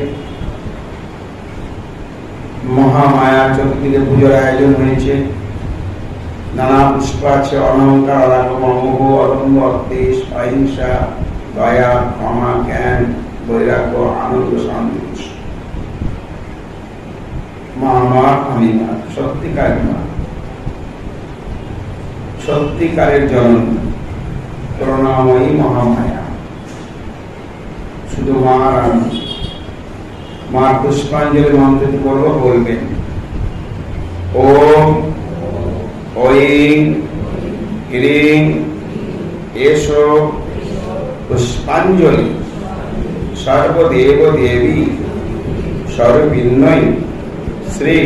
মহামায়া চতুর্দিকে পুজোর আয়োজন হয়েছে। নানা পুষ্প আছে, অলঙ্কার, অরাগম, অমোঘ, অরম্ভ, অদ্দেশ, অহিংসা, দয়া, ক্ষমা, জ্ঞান, বৈরাগ্য, আনন্দ, শান্তি। মা আমার, আমি মা, সত্যিকারের মা, সত্যিকারের জননী, করুণাময়ী মহামায়া। শুধু মা আর আমি। মার পুষ্পাঞ্জলি মন্ত্রটি বলবো, বলবেন ওম ঐং হ্রিং এষো পুষ্পাঞ্জলি সর্বদেব দেবী সর্ববিন্নয় শ্রী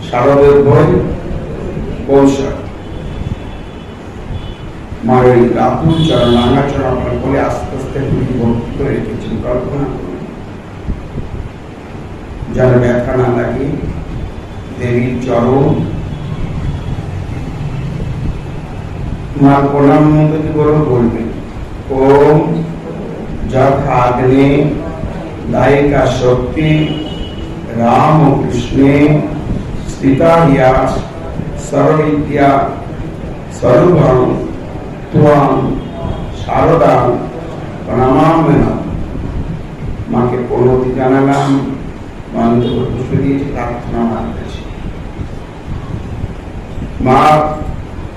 শারদোদ্ভয় কৌশল। মার ওই রাতুল চরণ, রাঙা চরণ আপনার বলে আস্তে আস্তে ভক্তি করে রেখেছেন। কল্পনা করুন, যার ব্যাখ্যা না লাগে দেবীর চরণ। মার প্রণাম মন্ত্রটি বলবেন ওম যথাগ্নে দায়িকা শক্তি রাম কৃষ্ণে স্থিতা হিয়া সর্ববিদ্যা স্বরূপং ত্বং শারদাং প্রণামামি। মাকে প্রণতি জানালাম, মানুষ পুষ্প দিয়েছি প্রার্থনা মার কাছে। মা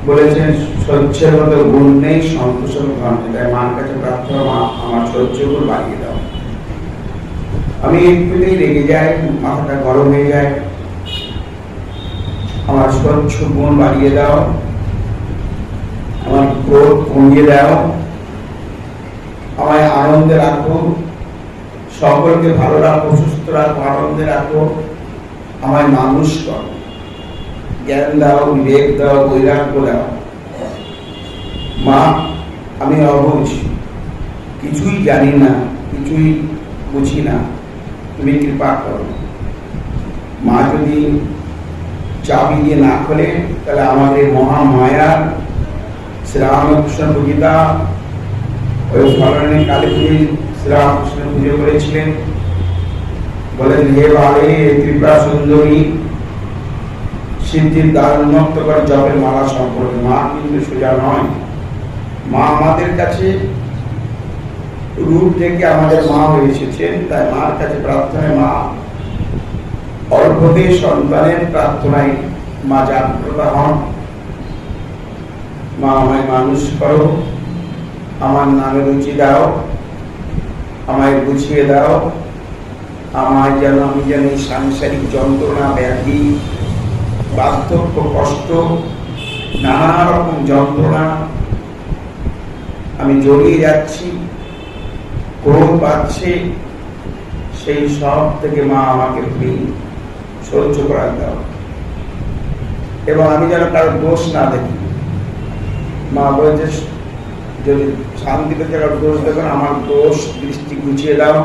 বলেছেন সহ্যের মতো গুণ নেই, সন্তোষের ধন নেই, তাই মার কাছে প্রার্থনা, মা আমার সহ্য গুণ বাড়িয়ে দাও। আমি একটুতেই রেগে যাই, মাথাটা গরম হয়ে যায়, আমার সহ্য গুণ বাড়িয়ে দাও, আমার ক্রোধ কমিয়ে দাও, আমায় আনন্দে রাখো, সকলকে ভালো রাখো, সুস্থ রাখো, আনন্দে রাখো, আমায় মানুষ করো, জ্ঞান দাও, বিবেক দাও, বৈরাগ্য দাও। মা আমি অবুঝ, কিছুই জানি না, কিছুই বুঝি না, তুমি কৃপা করো। মা যদি চাবি দিয়ে না খোলে, তাহলে আমাদের মহামায়ার শ্রীরামকৃষ্ণ পূজিতা ওই স্মরণে কালী পুজো শ্রীরামকৃষ্ণ পুজো করেছিলেন, বলেন হে বালে ত্রিপুরা সুন্দরী সিদ্ধির দ্বার উন্মুক্ত করে জপের মালা সম্পর্কে। মা কিন্তু সোজা নয়, মা আমাদের কাছে রূপ থেকে আমাদের মা হয়ে এসেছেন, তাই মার কাছে প্রার্থনায় মা অল্পতেই সন্তানের প্রার্থনায় মা জাগ্রত হন। মা আমায় মানুষ করো, আমার নামে রুচি দাও, আমায় বুঝিয়ে দাও, আমায় যেন আমি যেন সাংসারিক যন্ত্রণা, ব্যাধি, বার্ধক্য, কষ্ট, নানা রকম যন্ত্রণা আমি জড়িয়ে যাচ্ছি, ক্রোধ পাচ্ছে, সেই সব থেকে মা আমাকে তুমি সহ্য করার দাও, এবং আমি যেন কারো দোষ না দেখি। মা বলেছে যদি শান্তি পেতে কারো দোষ দেখেন, আমার দোষ দৃষ্টি গুছিয়ে দাও,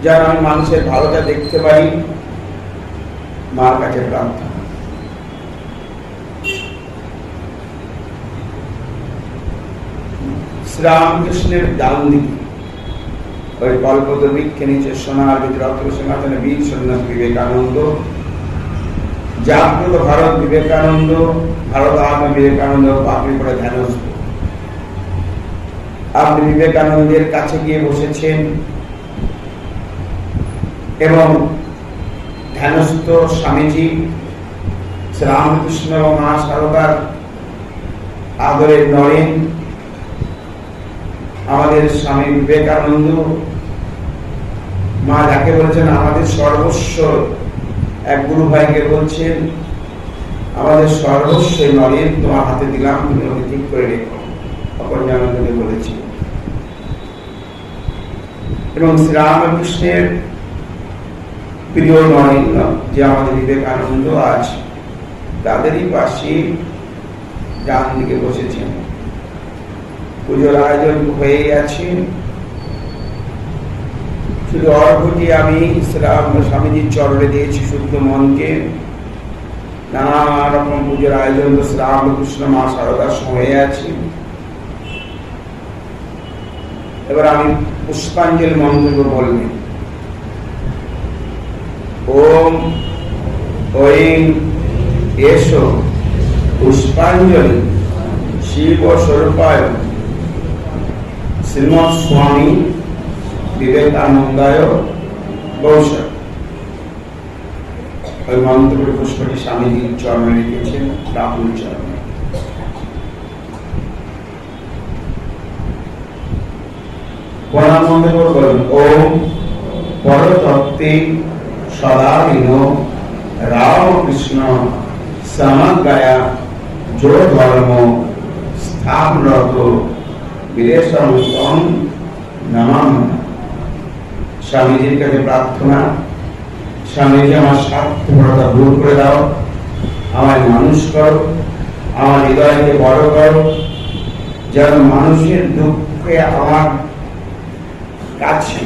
যেন আমি মানুষের ভালোটা দেখতে পারি। মার কাছে প্রার্থনা। শ্রীরামকৃষ্ণের ডান দিকে ওই কল্পত বৃক্ষে নিচে সোনার রত্ন সিংহাসনে বীর সন্ন্যাস বিবেকানন্দ, জাগ্রত ভারত বিবেকানন্দ, ভারত আত্ম বিবেকানন্দ পাপড়ি পড়ে ধ্যানস্থ। আপনি বিবেকানন্দের কাছে গিয়ে বসেছেন এবং ধ্যানস্থ স্বামীজি শ্রীরামকৃষ্ণ এবং মা সারদার আদরের নরেন, আমাদের স্বামী বিবেকানন্দ। মা যাকে বলেছেন আমাদের সর্বস্ব, এক গুরু ভাইকে বলছেন আমাদের সর্বস্ব নরেন তোমার হাতে দিলাম, তুমি ওকে ঠিক করে রেখো, অপর্যানন্দকে বলেছি। এবং শ্রীরামকৃষ্ণের প্রিয় নরেন্দ্র যে আমাদের বিবেকানন্দ, আজ তাদেরই পাশে ডান দিকে বসেছেন। পুজোর আয়োজন হয়ে গেছে, শুধু অর্ঘটি আমি স্বামীজির চরণে দিয়েছি শুদ্ধ মনকে। নানা রকম পুজোর আয়োজন তো শ্রীরামকৃষ্ণ মা সারদার হয়ে আছে। এবার আমি পুষ্পাঞ্জলি মন্ত্র বলবেন। ওম ঐং এসো পুষ্পাঞ্জলি শিব স্বরূপায় শ্রীমৎ স্বামী বিবেকানন্দায় গৌসর। ওই মন্ত্রটি পুষ্পটি স্বামীজির চরণে লিখেছেন, রাহুল চরণে। প্রণাম মন্ত্র বলুন। ওম পরতত্ত্বে সদাবিন রামকৃষ্ণ সমগ্রয়া যো ধর্ম স্থাপনত বিদেশম নমামি। স্বামীজির কাছে প্রার্থনা, স্বামীজি আমার স্বার্থপরতা দূর করে দাও, আমায় মানুষ করো, আমার হৃদয়কে বড় করো, যেন মানুষের দুঃখে আমার কাছে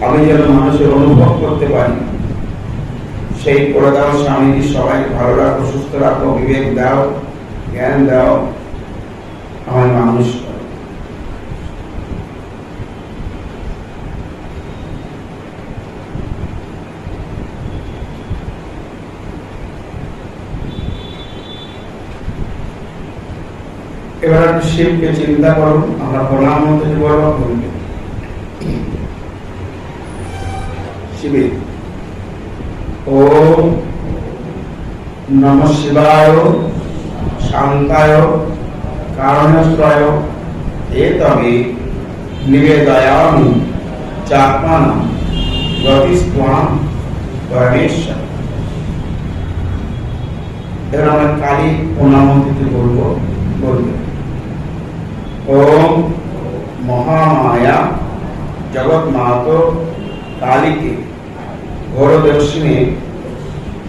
আমি যেন মানুষের অনুভব করতে পারি, সেই করে দাও। স্বামীজি সবাইকে ভালো রাখো, সুস্থ রাখো, বিবেক দাও, জ্ঞান দাও, আমায় মানুষ করো। এবার একটু শিবকে চিন্তা করুন, আমরা প্রণাম মন্ত্র বলব। শিবে। ওম নমঃ শিবায় শান্তায় কারণাশ্রয় এতবে নিবেদয়ামি চাত্মানাম গতিস্ত্বাম পরমেশ্বর। এবার আমরা কালী প্রণামন্ত্রী বলবো। ওম মহামায়া জগৎ মাতো কালীকে ঘোরদর্শিনে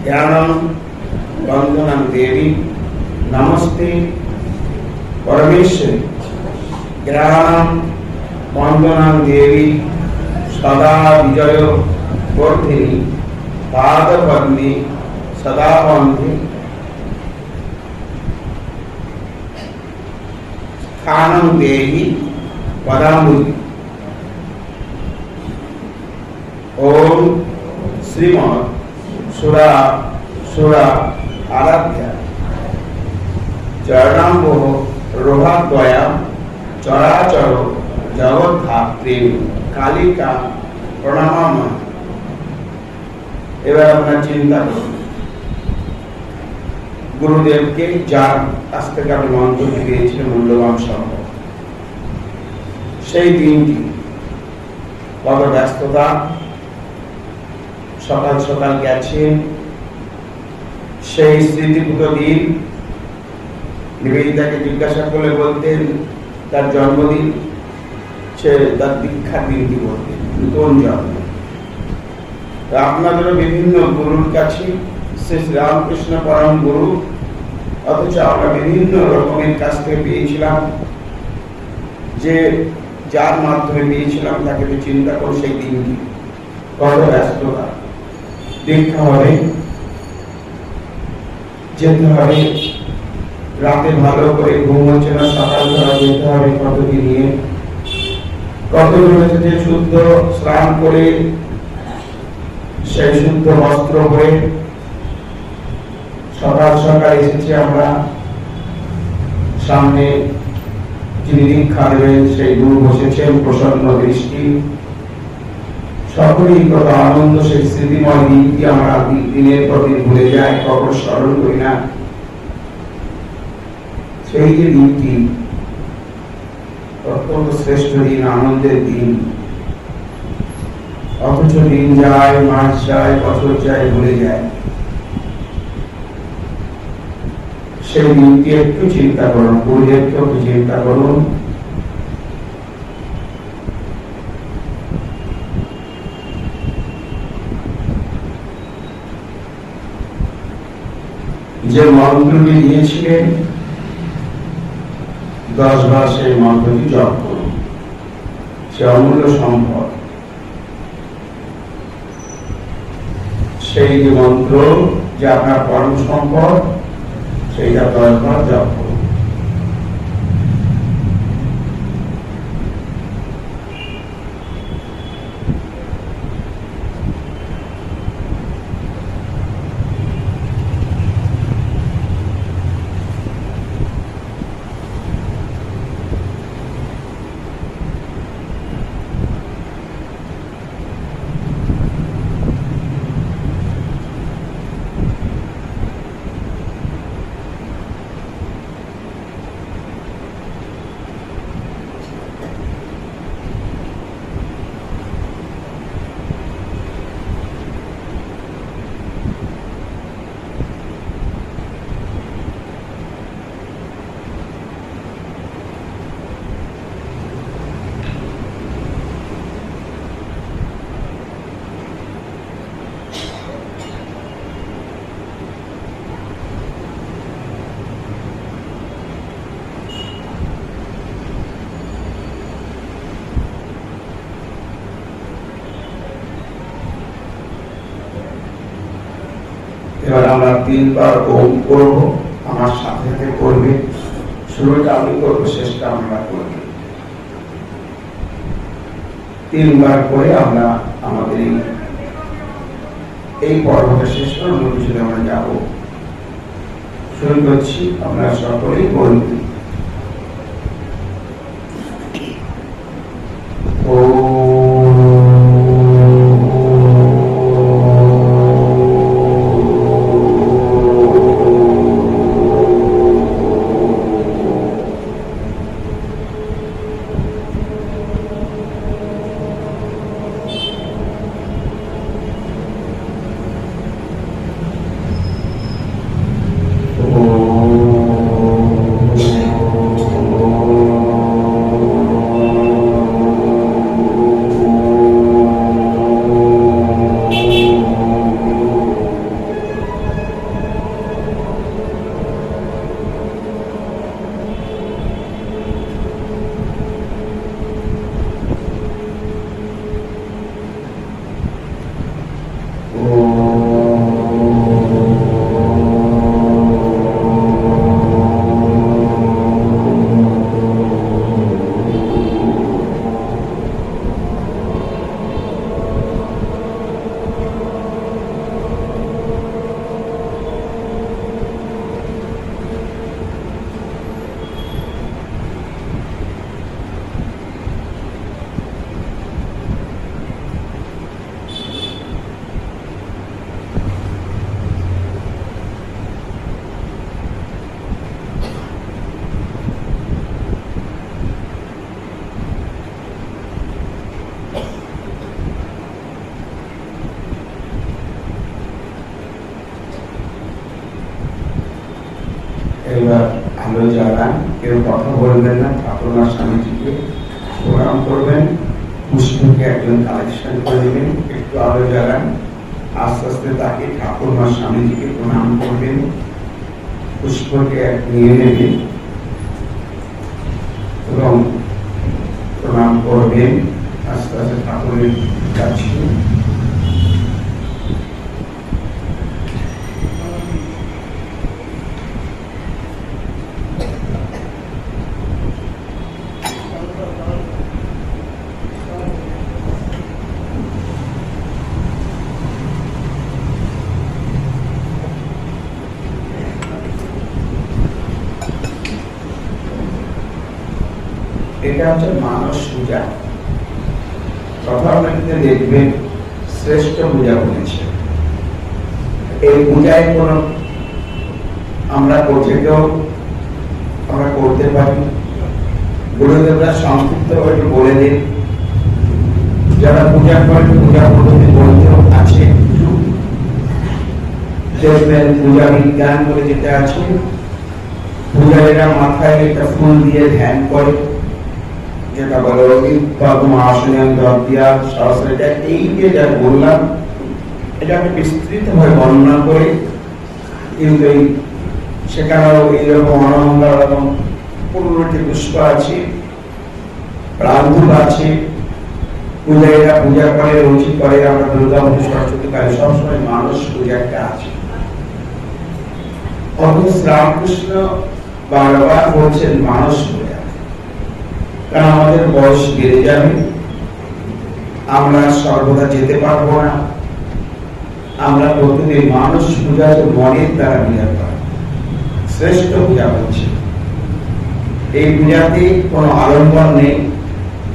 জ্ঞানম বন্দনাং দেবী নমস্তে পরমেশ্বরী জ্ঞানম বন্দনাং দেবী সদা বিজয় বর্ধিনী পাদপদ্মে সদা বন্ধে স্থানং দেহি পদাম্বুজে। ওম শ্রীমৎ সুরা সুরা আরাধ্যা চরণাম্বহ রোহাদ্বয়া চরাচর জগদ্ধাত্রী কালিকা প্রণামামা। এবার আপনার চিন্তা করুন, গুরুদেবকে যার কাছ থেকে আপনি মন্ত্র পেয়েছিলেন মূল্যবান সম্পদ, সেই দিনটি কত ব্যস্ততা, সকাল সকাল গেছেন, সেই স্মৃতিপুত দিন। নিবেদিতাকে জিজ্ঞাসা করলে বলতেন তার জন্মদিন, সে তার দীক্ষার দিনটি বলতেন কোন জন্ম। আপনাদেরও বিভিন্ন গুরুর কাছে শ্রী রামকৃষ্ণ পরম গুরু, অথচ আমরা বিভিন্ন রকমের কাছ থেকে পেয়েছিলাম, যে যার মাধ্যমে পেয়েছিলাম তাকে চিন্তা করো সেই দিনটি কত ব্যস্ততা। দীক্ষা হবে, যেতে হবে, রাতে ভালো করে ঘুম হচ্ছে না, সকালবেলা যেতে হবে কতটি নিয়ে, কত রয়েছে যে শুদ্ধ স্নান করে সেই শুদ্ধ বস্ত্র হয়ে সকাল সকাল এসেছি আমরা। সামনে যিনি দীক্ষা দেবেন সেই গুরু বসেছেন প্রসন্ন দৃষ্টি, সকলেই কত আনন্দ। সেই স্মৃতিময় দিনটি আমরা দিনের পর দিন ভুলে যাই, কখনো স্মরণ করি না। সেই যে দিনটি অত্যন্ত শ্রেষ্ঠ দিন, আনন্দের দিন, অথচ দিন যায়, মাস যায়, বছর যায়, ভুলে যায়। সেই দিনটি একটু চিন্তা করুন, গুরুদেবকে একটু চিন্তা করুন। যে মন্ত্রটি দিয়েছিলেন 10 বার সেই মন্ত্রটি জপ করুন। সে অমূল্য সম্পদ, সেই যে মন্ত্র যে আপনার পরম সম্পদ, সেইটা 10 বার জপ করুন। এবার আমরা 3 বার ওম করব, আমার সাথে সাথে করবে। শুরুটা আমি করব, শেষটা আমরা করব। 3 বার করে আমরা আমাদের এই পর্বটা শেষ করে অন্য কিছু আমরা যাব। শুরু করছি, আমরা সকলেই বলবো। ও এবার আলো জ্বালান, কেউ কথা বলবেন না, ঠাকুরমা স্বামীজিকে প্রণাম করবেন, পুষ্পকে একজন কালেকশন করে দেবেন, একটু আলো জ্বালান, আস্তে আস্তে তাকে ঠাকুরমা স্বামীজিকে প্রণাম করবেন, পুষ্পকে নিয়ে নেবেন এবং প্রণাম করবেন আস্তে আস্তে ঠাকুরের কাছে। এটা হচ্ছে মানস পূজা। প্রথমে দেখবেন শ্রেষ্ঠ পূজা বলেছে। এই পূজায় কোন আমরা কোথেকেও আমরা করতে পারি। গুরুদেবরা সংক্ষিপ্ত করে বলে দিন, যারা পূজা করেন পূজা পদ্ধতি বলতেও আছে কিছু। দেখবেন পূজা বিজ্ঞান বলে যেটা আছে, পূজারীরা মাথায় একটা ফুল দিয়ে ধ্যান করে, যেটা বলে সরস্বতীটা। এই যে যা বললাম এটা আমি বিস্তৃত ভাবে বর্ণনা করে, কিন্তু সেখানেও এইরকম আনন্দ এবং 15টি পুষ্প আছে, প্রান্ধুল আছে, পূজারীরা পূজা করে, রুচি করে। আমরা দুর্গা পুজো, সরস্বতী কালী সবসময় মানুষ পূজা একটা আছে। অথচ শ্রীরামকৃষ্ণ বারবার বলছেন মানুষ পূজা, কারণ আমাদের বয়স বেড়ে যাবে, আমরা সর্বদা যেতে পারবো না। আমরা প্রতিদিন মানুষ পূজা মনের দ্বারা পূজা করা শ্রেষ্ঠ পূজা হচ্ছে। এই পূজাতে কোনো আড়ম্বর নেই,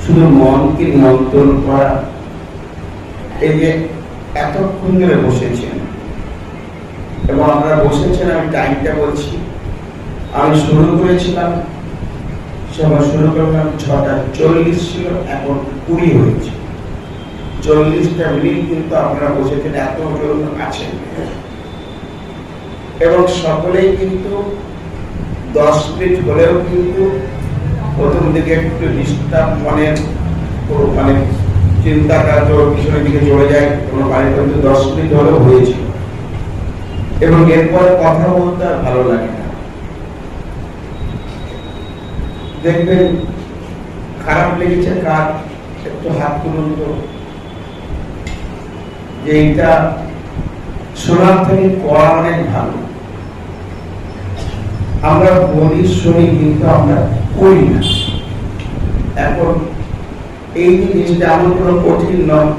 শুধু মনকে নিয়ন্ত্রণ করা। এই যে এতক্ষণ ধরে বসেছেন এবং আপনারা বসেছেন, আমি টাইমটা বলছি, আমি শুরু করেছিলাম সময় শুরু করলাম 6:40 ছিল, এখন 20 হয়েছে। 40টা মিনিট কিন্তু আপনারা বসেছেন, এতজন আছেন এবং সকলেই কিন্তু 10 মিনিট হলেও কিন্তু প্রথম দিকে একটু ডিস্টার্ব মনের মানে চিন্তা কাজ পিছনের দিকে চলে যায়, কোনো বাড়ি কিন্তু 10 মিনিট হলেও হয়েছে এবং এরপর কথা বলতে আর ভালো লাগে না। দেখবেন খারাপ লেগেছে কার, একটু হাত তুলুন তো, যে এটা শোনার থেকে পড়া অনেক ভালো। আমরা বলি শুনি কিন্তু আমরা করি না। এখন এই জিনিসটা আমার কোনো কঠিন নয়,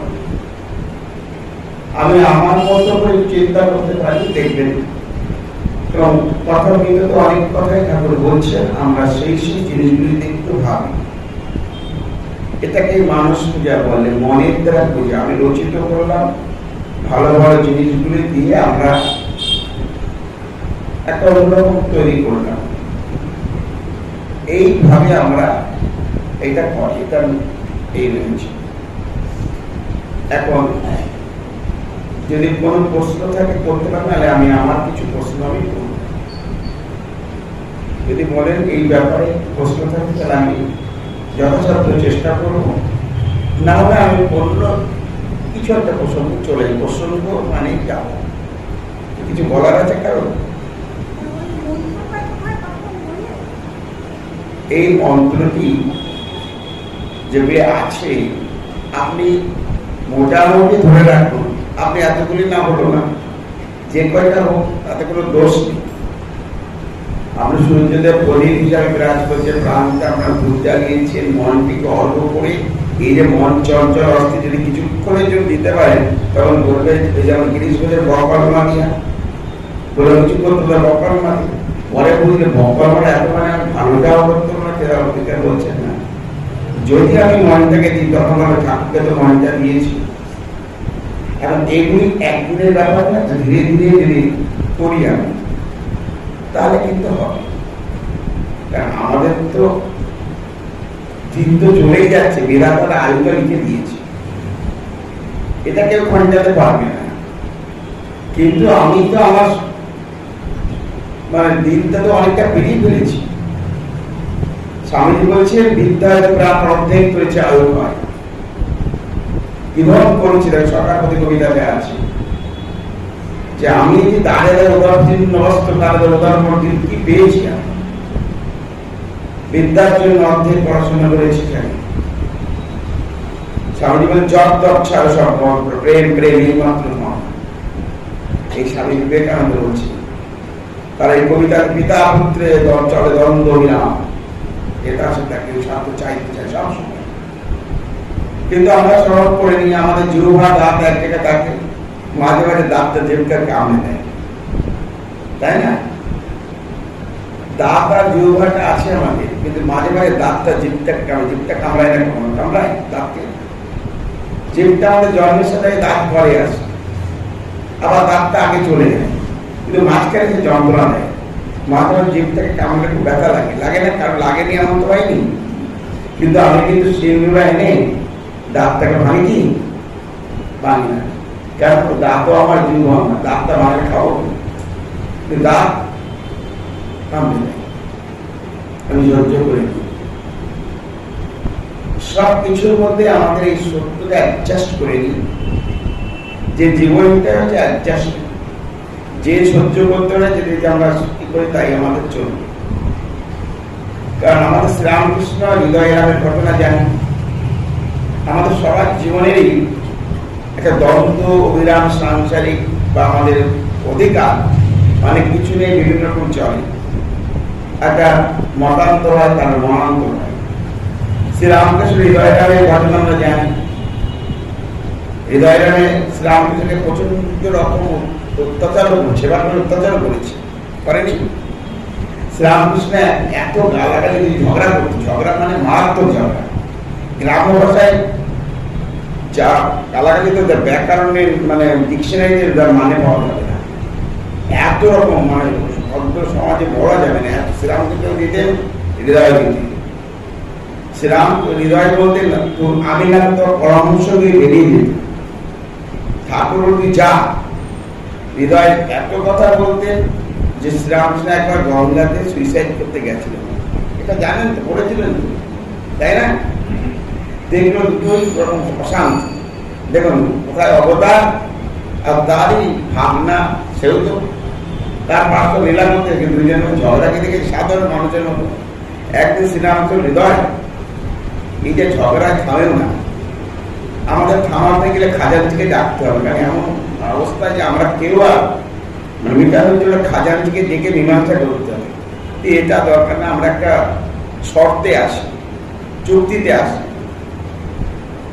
আমি আমার মতো করে চিন্তা করতে পারি। দেখবেন এবং কথা কিন্তু তো অনেক কথাই ঠাকুর বলছেন, আমরা সেই সেই জিনিসগুলি একটু ভাবি। এটাকে মানুষ পূজা বলে, মনের দ্বারা পূজা। আমি রচিত করলাম ভালো ভালো জিনিসগুলি দিয়ে আমরা একটা অন্যরকম তৈরি করলাম। এইভাবে আমরা এটা করি, এটা এই রয়েছে। এখন যদি কোনো প্রশ্ন থাকে করতে পারেন, নাহলে আমি আমার কিছু প্রশ্ন আমি করব। যদি বলেন এই ব্যাপারে প্রশ্ন থাকে তাহলে আমি যথাসাধ্য চেষ্টা করব, না হলে আমি অন্য কিছু একটা প্রসঙ্গ চলে যাই। প্রসঙ্গ মানে যাব, কিছু বলার আছে কারণ এই মন্ত্রটি যে আছে আপনি মোটামুটি ধরে রাখুন। আপনি এতগুলি না হলো না, যে কয়টা হোক তাতে কোনো দোষ নেই। আপনি সূর্যদেব প্রদীপ হিসাবে বিরাজ করছে, প্রাণটা আপনার ভূত জ্বালিয়েছেন, মনটিকে অল্প করে এই যে মন চঞ্চল অস্থির যদি কিছুক্ষণের জন্য দিতে পারেন, তখন বলবে যেমন গিরিশ বলে বকলমা দিয়া বলে কিছু করতে হবে বকলমা দিয়ে। পরে বুঝলে বকলমাটা এত মানে আমি ভালোটাও করতে না, সেটা বলছেন না। যদি আমি মনটাকে দিই তখন আমি ঠাকুরকে তো মনটা দিয়েছি। এখন এগুলি একদিনের ব্যাপার না, ধীরে ধীরে যদি করি আমি তাহলে কিন্তু হবে। কারণ আমাদের তো দিন তো চলেই যাচ্ছে, বিরাটার আয়ুটা লিখে দিয়েছে, এটা কেউ খণ্ডাতে পারবে না। কিন্তু আমি তো আমার মানে দিনটা তো অনেকটা পেরিয়ে ফেলেছি। স্বামীজি বলছেন বিদ্যায় প্রাণ অর্ধেক করেছে আয়ু হয়। কিভাবে করেছিলেন সকালপতি কবিতাতে আছে যে আমি যে দাঁড়িয়ে উদাহরণ নষ্ট তাদের উদাহরণ কি পেয়েছি, বিদ্যার জন্য অর্ধেক পড়াশোনা করেছি। স্বামীজি বলেন জপ তপ ছাড়া সব প্রেম প্রেম এই মাত্র নয়। এই স্বামী বিবেকানন্দ বলছে তার এই কবিতার পিতা পুত্রে চলে দ্বন্দ্ব বিরাম, এটা সেটা কেউ স্বার্থ চাইতে চায় সবসময়। কিন্তু আমরা সরল করে নিয়ে আমাদের জিহ্বা দাঁত এক জায়গায় থাকে, মাঝে মাঝে দাঁতটা জিহ্বার কামড়ে দেয়, তাই না? দাঁত আর জিহ্বাটা আছে আমাদের, কিন্তু মাঝে মাঝে দাঁতটা জিভটা কামড়ায় না, কখনো কামড়ায় দাঁতকে। জিভটা আমাদের জন্মের সাথে দাঁত পরে আসে, আবার দাঁতটা আগে চলে যায়, কিন্তু মাঝখানে যে যন্ত্রণা দেয় মাঝে মাঝে জিভটাকে কামড়ে খুব ব্যথা লাগে, লাগে না? কারণ লাগেনি এমন তো হয়নি। কিন্তু আমি কিন্তু সিন্দুরা এনে দাঁতটাকে ভাঙি কি ভাঙি না, কারণ দাঁতও আমার জীব না, দাঁতটা ভাঙে খাবো, কিন্তু দাঁত কামড়ে দেয়, আমি সহ্য করি। সব কিছুর মধ্যে আমাদের এই সত্যটা অ্যাডজাস্ট করে নিই, যে জীবনটা হচ্ছে অ্যাডজাস্ট, যে সহ্য করতে হয় যদি আমরা কি করি তাই আমাদের চলবে। কারণ আমাদের শ্রীরামকৃষ্ণ হৃদয় রামের ঘটনা জানি, আমাদের সবার জীবনেরই একটা দ্বন্দ্ব অবিরাম সাংসারিক বা আমাদের অধিকার অনেক কিছু নিয়ে বিভিন্ন রকম চলে, একটা মতান্তর হয়, তার মনান্তর হয়। শ্রীরামকৃষ্ণ হৃদয় রামের ঘটনা আমরা জানি, হৃদয় রামে শ্রীরামকৃষ্ণকে প্রচন্ড রকম অত্যাচার করছে, অত্যাচার করেছে, করেনি? শ্রীরামকৃষ্ণ এত গালাগালি ঝগড়া করতো, ঝগড়া মানে মারাত্মক ঝগড়া, গ্রাম ভাষায় যা গালাগালি তো ব্যাকরণের মানে ডিকশনারির মানে পাওয়া যাবে না, এত রকম মানে ভদ্র সমাজে বলা যাবে না। শ্রীরামকৃষ্ণ দিতেন হৃদয় দিতেন, শ্রীরাম হৃদয় বলতেন আমি না তো পরামর্শ দিয়ে বেরিয়ে যেত, ঠাকুর তুই যা। হৃদয় এত কথা বলতেন যে শ্রীরামকৃষ্ণ একবার গঙ্গাতে সুইসাইড করতে গেছিলেন, এটা জানেন তো, পড়েছিলেন তো, তাই না? দেখলো দুটোই রকম অশান্ত, দেখুন কোথায় অবতার আর তারই ভাবনা, সেও তো তার পার্শ্ব লীলার মধ্যে, কিন্তু দুজনের ঝগড়াকে দেখে সাধারণ মানুষের মতো। একদিন শ্রীরামকৃষ্ণ হৃদয় এই যে ঝগড়ায় থামেও না, আমাদের থামাতে গেলে খাজানজিকে ডাকতে হবে, কারণ এমন অবস্থায় যে আমরা কেউ আর মানে মিটানোর জন্য খাজানজিকে ডেকে মীমাংসা করতে হবে, এটা দরকার না, আমরা একটা শর্তে আসি, চুক্তিতে আসি।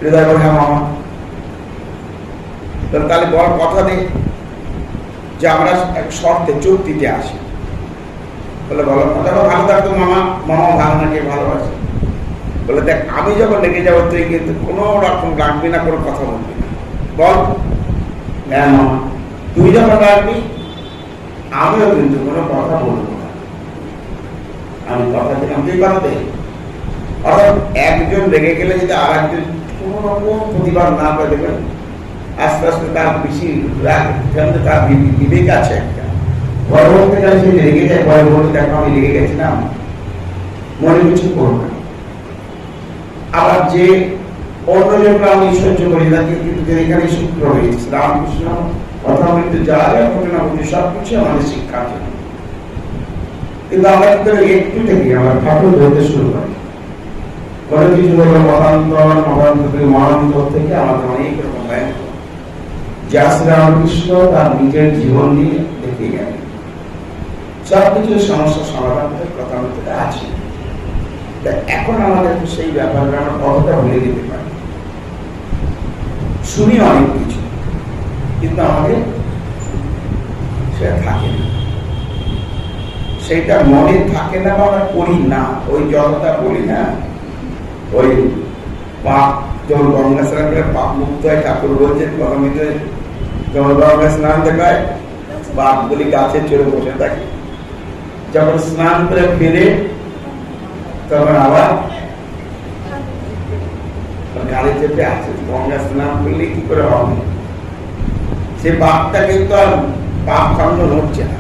হৃদয় বলে হ্যাঁ মামা, তাহলে বল কথা দে যে আমরা এক শর্তে চুক্তিতে আসি। বলে বলো কথাটা ভালো থাকতো মামা, মামা ভালো নাকি ভালোবাসে। বলে দেখ আমি যখন লেগে যাবো তুই কিন্তু কোনো রকম রাখবি না, কোনো কথা বলবি না, বল। হ্যাঁ মামা, তুই যখন রাখবি আমিও কিন্তু কোনো কথা বলবো না, আমি কথা দিলাম তুই কথা দে। অর্থাৎ একজন লেগে গেলে যদি আর একজন কোনো রকম প্রতিবাদ না করে, দেখবেন আস্তে আস্তে তার বেশি রাগ, তার বিবেক আছে একটা, পরবর্তীকালে সে লেগে যায়, পরবর্তী দেখো আমি লেগে গেছিলাম, মনে কিছু করবো না। আবার যে অন্যজনকে আমি সহ্য করি তাকে কিন্তু এখানে সূত্র হয়েছে রামকৃষ্ণ কথা বলতে যা যা ঘটনা বলছে সবকিছু আমাদের শিক্ষার জন্য। কিন্তু আমরা কি করে একটু থেকে আমার ঠাকুর ধরতে শুরু করি, কোনো কিছু হলো মতান্তর থেকে আমাদের অনেক রকম ব্যাংক, যা শ্রীরামকৃষ্ণ তার নিজের জীবন দিয়ে দেখে গেলেন। সবকিছু সমস্যার সমাধানের কথা আমাদের আছে, এখন আমাদের সেই ব্যাপারে আমরা কতটা ভুলে যেতে পারি। শুনি অনেক কিছু, কিন্তু আমাদের সেটা থাকে না, সেইটা মনে থাকে না বা আমরা করি না। ওই যতটা বলি না, ওই পাপ যখন গঙ্গা স্নান করে পাপ মুক্ত হয়, ঠাকুর বলছেন প্রথমে যখন গঙ্গা স্নান দেখায় পাপ গুলি গাছে চড়ে বসে থাকে, যখন স্নান করে ফিরে তখন আবার গাড়ি চেপে আছে। গঙ্গা স্নান করলে কি করে হবে? সে পাপটা কিন্তু আর পাপ খণ্ডন হচ্ছে না,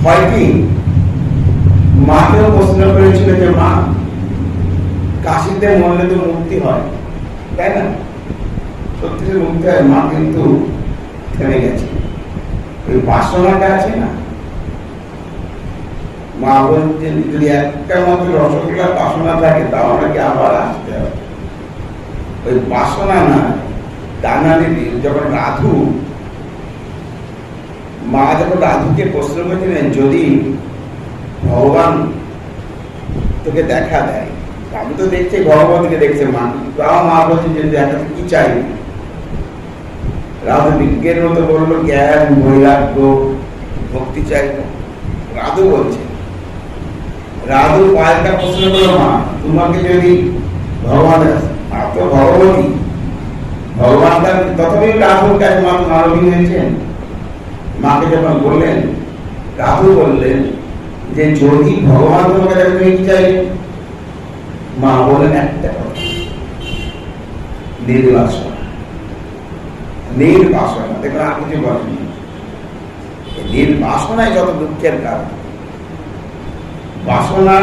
হয় কি, মাকেও প্রশ্ন করেছিল যে মা, কাশিতে মরলে তো মুক্তি হয়, তাই না? সত্যি মুক্তি হয়। মা কিন্তু থেমে গেছে, ওই বাসনাটা আছে না। মা বলছেন যদি একটা মাত্র রসগোল্লার বাসনা থাকে তাও আমাকে আবার আসতে হবে। ওই বাসনা না, দানালি যখন রাধু, মা যখন রাধুকে প্রশ্ন করেছিলেন যদি ভগবান তোকে দেখা দেয়, আমি তো দেখছি ভগবানকে দেখছে মা, তাও মা বলছে যে দেখা কি চাই? রাধু বিজ্ঞের মতো বললো জ্ঞান, বৈরাগ্য, ভক্তি চাই। রাধু বলছে, রাধু পাল্টা প্রশ্ন করলো মা, তোমাকে যদি ভগবান, মা তো ভগবতী, ভগবান তার তথাপি রাধুর কাছে মা নারদী হয়েছেন। মাকে যখন বললেন, রাধু বললেন যে যদি ভগবান তোমাকে দেখে তুমি কি চাইবে? মা বললেন একটা কথা, নির্বাসনা। নির্বাসনা, দেখুন আর কিছু বলেন, নির্বাসনায় যত দুঃখের কারণ, বাসনা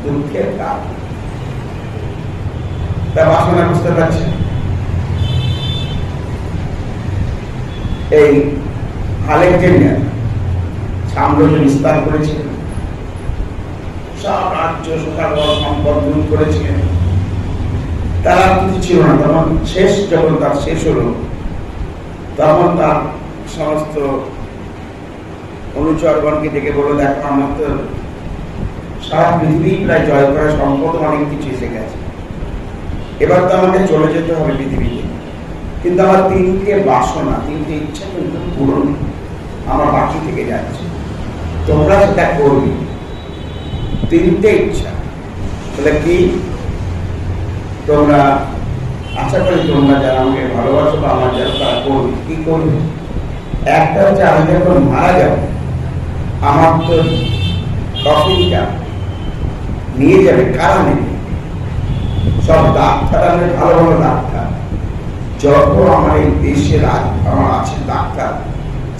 দুঃখের কারণ। তা বাসনা বুঝতে পারছেন? এই আলেকজান্ডার সাম্রাজ্য বিস্তার করেছিলেন, সব রাজ্য সুখাগর সম্পদ লুট করেছিলেন, তারা কিছু ছিল না। তখন শেষ, যখন তার শেষ হলো, তখন তার সমস্ত অনুচরগণকে ডেকে বলল, দেখো আমার তো সারা পৃথিবী প্রায় জয় করা সম্পদ অনেক কিছু এসে গেছে, এবার তো আমাকে চলে যেতে হবে পৃথিবীতে, কিন্তু আমার তিনটে বাসনা, তিনটে ইচ্ছা কিন্তু পূরণ আমার বাকি থেকে যাচ্ছে, তোমরা সেটা করবে। তিনটে ইচ্ছা, তাহলে কি? তোমরা আশা করি তোমরা যারা আমাকে ভালোবাসো বা আমার যারা, তারা করবে। কি করবে? একটা হচ্ছে আমি যখন মারা যাব, আমার তো কফিনটা নিয়ে যাবে কারা নেবে? সব ডাক্তার, আমি ভালো ভালো ডাক্তার, যত আমার এই দেশের আমার আছে ডাক্তার,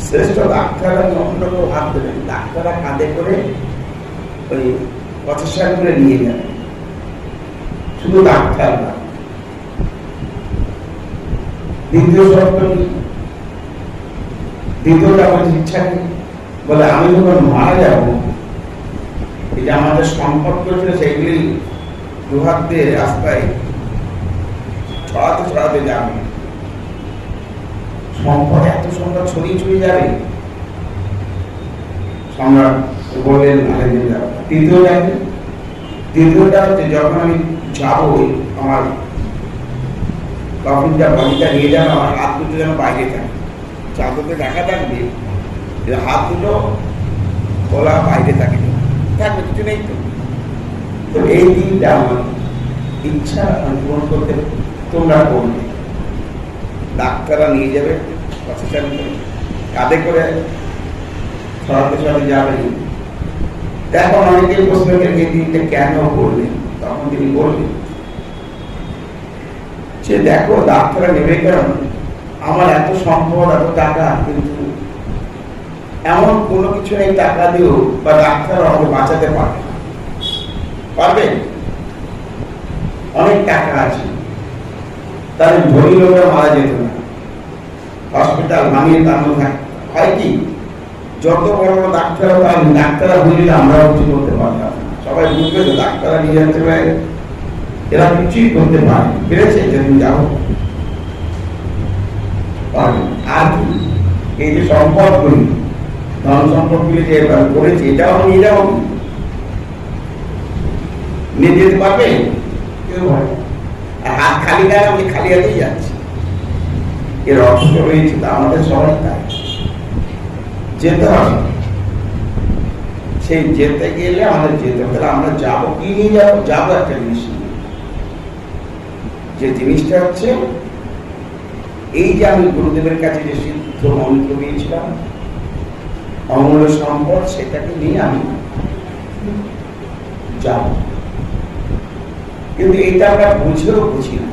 শ্রেষ্ঠ ডাক্তাররা অন্য কেউ হাত দেবেন। ডাক্তাররা কাঁধে করে ওই প্রচেষ্টা করে নিয়ে যাবে, শুধু ডাক্তার না। দ্বিতীয় শর্ত কি? দ্বিতীয়টা বলছে ইচ্ছা কি? বলে আমি যখন মারা যাব, এই যে আমাদের সম্পদ ছিল সেগুলি দুহাত দিয়ে রাস্তায় ছড়াতে ছড়াতে যাবে, সম্পদ এত সম্পদ ছড়িয়ে ছড়িয়ে যাবে। সম্রাট বললেন আলেকজান্ডার। তৃতীয়টা হচ্ছে যখন আমি যাবো, আমার কফিনটা বডিটা নিয়ে যাবে, আমার হাত দুটো যেন বাইরে থাকে, চাদরতে দেখা থাকবে, হাত দুটো খোলা বাইরে থাকে, থাকবে, কিছু নেই তো। তো এই দিনটা আমার ইচ্ছা আমি পূরণ করতে তোমরা করবে। ডাক্তাররা নিয়ে যাবে, কাঁধে করে ছড়াতে ছড়াতে যাবে। এখন অনেকেই প্রশ্ন করেন এই দিনটা কেন করলেন? তখন তিনি বললেন যে দেখো, ডাক্তাররা নেবে কেন? আমার এত সম্পদ, এত টাকা, কিন্তু এমন কোনো কিছু নেই টাকা দিও বা ডাক্তার আমাকে বাঁচাতে পারবে না। পারবে? অনেক টাকা আছে, তার ধনী লোকেরা মারা যেত না, হসপিটাল বানিয়ে টানো থাকে। হয় কি, যত বড় বড় ডাক্তাররা বুঝলে আমরাও কিছু করতে পারতাম না। সবাই বুঝবে তো ডাক্তাররা নিয়ে যাচ্ছে, এরা কিছুই করতে পারে, পেরেছে যে তুমি যাও পারবে। আর এই যে সম্পদগুলি, ধন সম্পদগুলি যে করেছে, এটাও নিয়ে যাও, নিয়ে যেতে পারবে? কেউ হয়। আর হাত খালি গায়ে আমি খালি হাতেই যাচ্ছি, এর অর্থ রয়েছে। তা আমাদের সবাই তাই যেতে হবে। সেই যেতে গেলে আমাদের যেতে হবে। তাহলে আমরা যাবো কি নিয়ে যাবো? যাবো একটা জিনিস, যে জিনিসটা হচ্ছে এই যে আমি গুরুদেবের কাছে যে সিদ্ধ মন্ত্র দিয়েছিলাম, অমূল্য সম্পদ, সেটাকে নিয়ে আমি যাব। কিন্তু এটা আমরা বুঝেও বুঝি না।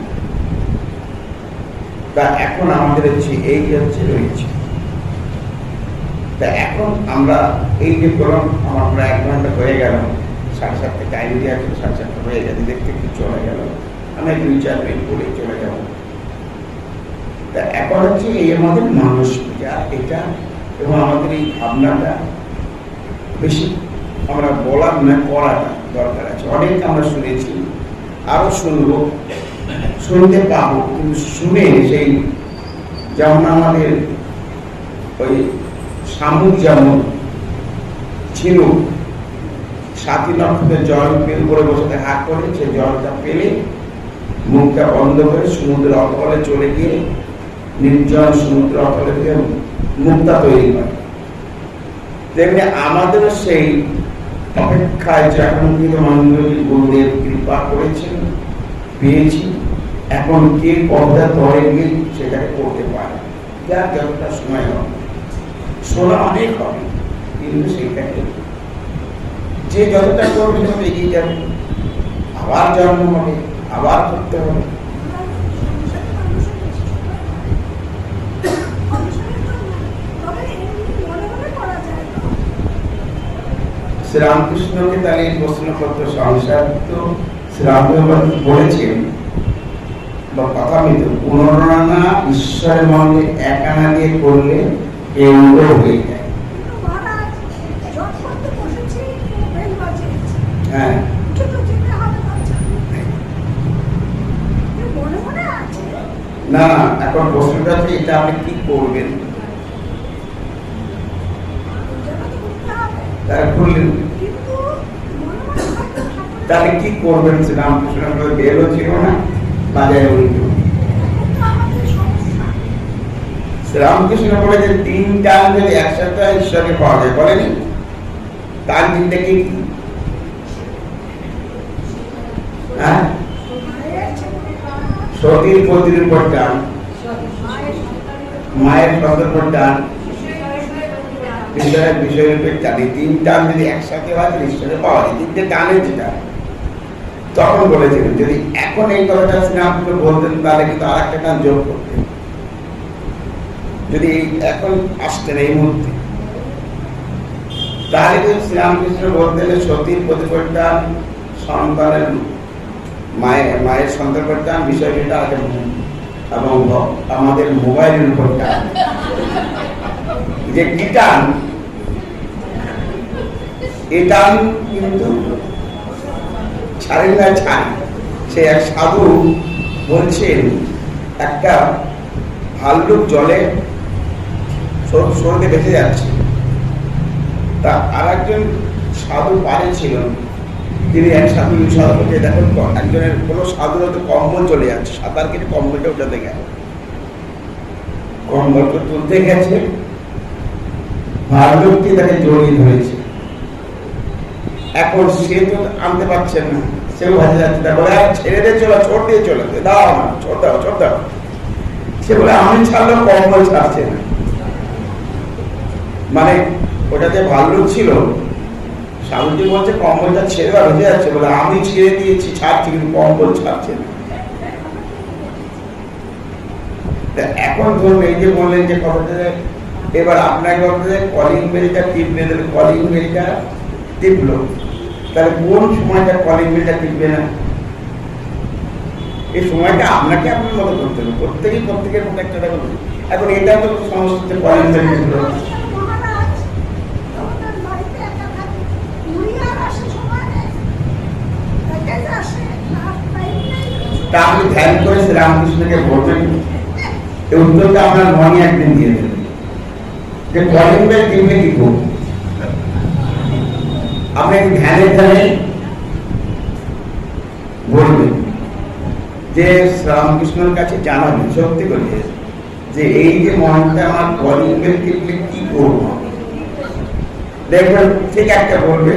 তা এখন আমাদের হচ্ছে এই হচ্ছে রয়েছে তা এখন আমরা এই যে করলাম, আমার প্রায় 1 ঘন্টা হয়ে গেল, 7:30 টাইম দিয়ে 7:30 হয়ে গেছে, দেখতে একটু চলে গেল, আমি 2-4 মিনিট পরে চলে যাব। তা এখন হচ্ছে এই আমাদের মানুষ এটা এবং আমাদের এই ভাবনাটা বেশি আমরা বলার না, করাটা দরকার আছে। অনেক আমরা শুনেছি, আরো শুনবো, শুনতে পাবো, কিন্তু শুনে সেই যেমন আমাদের ওই শামুক যেমন ছিল, 7 নক্ষত্রের জল পেল করে বসে হাত করে, সে জলটা পেলে মুখটা বন্ধ করে সমুদ্রের অতলে চলে গিয়ে নির্জন সমুদ্র অতলে গিয়ে মুক্তা তৈরি করে। তেমনি আমাদেরও সেই অপেক্ষায় যে এখন কিন্তু মন্দির গুরুদেব কৃপা করেছেন, পেয়েছি, এখন কে কতটা তরে গিয়ে সেটাকে করতে পারে, যার যতটা সময় হবে। শোনা অনেক হবে, কিন্তু সেটাকে যে যতটা করবে তত এগিয়ে যাবে, আবার জন্ম হবে, আবার করতে হবে। শ্রীরামকৃষ্ণকে তার এই প্রশ্নপত্র সংসার তো শ্রীরামকৃষ্ণ বলেছেন বা কথা মিত, পুনরানা ঈশ্বরের মনে এক আনা দিয়ে করলে এই অঙ্গ হয়ে যায়। হ্যাঁ, না না, এখন প্রশ্নটা হচ্ছে এটা আপনি কি করবেন, তারা করলেন, তাহলে কি করবেন? শ্রীরামকৃষ্ণ বেরো ছিল না, বাজারে উঠল। শ্রীরামকৃষ্ণ বলে যে 3 টান যদি একসাথে ঈশ্বরকে পাওয়া যায়, বলেনি? তার 3টা কি? হ্যাঁ, সতীর পতির উপর টান, মায়ের সন্তানের উপর টান, ঈশ্বরের বিষয়ের উপর টান। 3 টান যদি একসাথে হয় ঈশ্বরে পাওয়া যায়। 3টে টানের যেটা তখন বলেছিলেন, যদি এখন এই কথাটা শ্রীরামকৃষ্ণ বলতেন তাহলে কিন্তু আর একটা টান যোগ করতেন, যদি এখন আসতেন এই মুহূর্তে, তাহলে যদি শ্রীরামকৃষ্ণ বলতেন সতীর প্রতিপদ টান, সন্তানের মায়ের সন্তানের টান, বিষয়টা আছে, এবং আমাদের মোবাইলের উপর টান, যে কি টান, এই টান কিন্তু ছাড়েন না, ছাড়। সে এক সাধু বলছেন, একটা ভাল্লুক জলে সরতে বেঁচে যাচ্ছে, তা আর একজন সাধু পারে ছিলেন, তিনি এক সাধুকে দেখেন একজনের কোনো সাধুর হয়তো কম্বল চলে যাচ্ছে, সাঁতার কেটে কম্বলটা উঠাতে গেল, কম্বলটা তুলতে গেছে, ভাল্লুকটি তাকে জড়িয়ে ধরেছে। এখন সে তো আনতে পারছেন না, সেও ভাজে যাচ্ছে, তারপরে ছেড়ে দিয়ে চলো, ছোট দিয়ে চলে দাও না, ছোট দাও, ছোট দাও। সে বলে আমি ছাড়লেও কম্বল ছাড়ছে না, মানে ওটাতে ভাল্লুক ছিল, সাধুজি বলছে কম্বলটা ছেড়ে দেওয়া হয়ে যাচ্ছে, বলে আমি ছেড়ে দিয়েছি, ছাড়ছি, কিন্তু কম্বল ছাড়ছে না। এখন ধরুন এই যে বললেন যে কথাটা, এবার আপনাকে বলতে কলিং বেলটা টিপবে, কলিং বেলটা টিপলো, তাহলে কোন সময়টা কলিং বেলটা টিপবে না? এই সময়টা আপনাকে আপনার মতো করতে হবে, প্রত্যেকের মতো একটা করতে। এখন এটা তো সমস্ত কলিং বেল টিপলো, তা আপনি ধ্যান করে শ্রীরামকৃষ্ণকে বলবেন, এই উত্তরটা আপনার মনে একদিন দিয়ে দেবেন যে কলিং বেল টিপলে কি করব। আপনি ধ্যানে ধ্যানে বলবেন যে শ্রীরামকৃষ্ণের কাছে জানাবেন সত্যি করে যে এই যে মনটা আমার কলিং বেল টিপলে কি করব। দেখবেন ঠিক একটা বলবে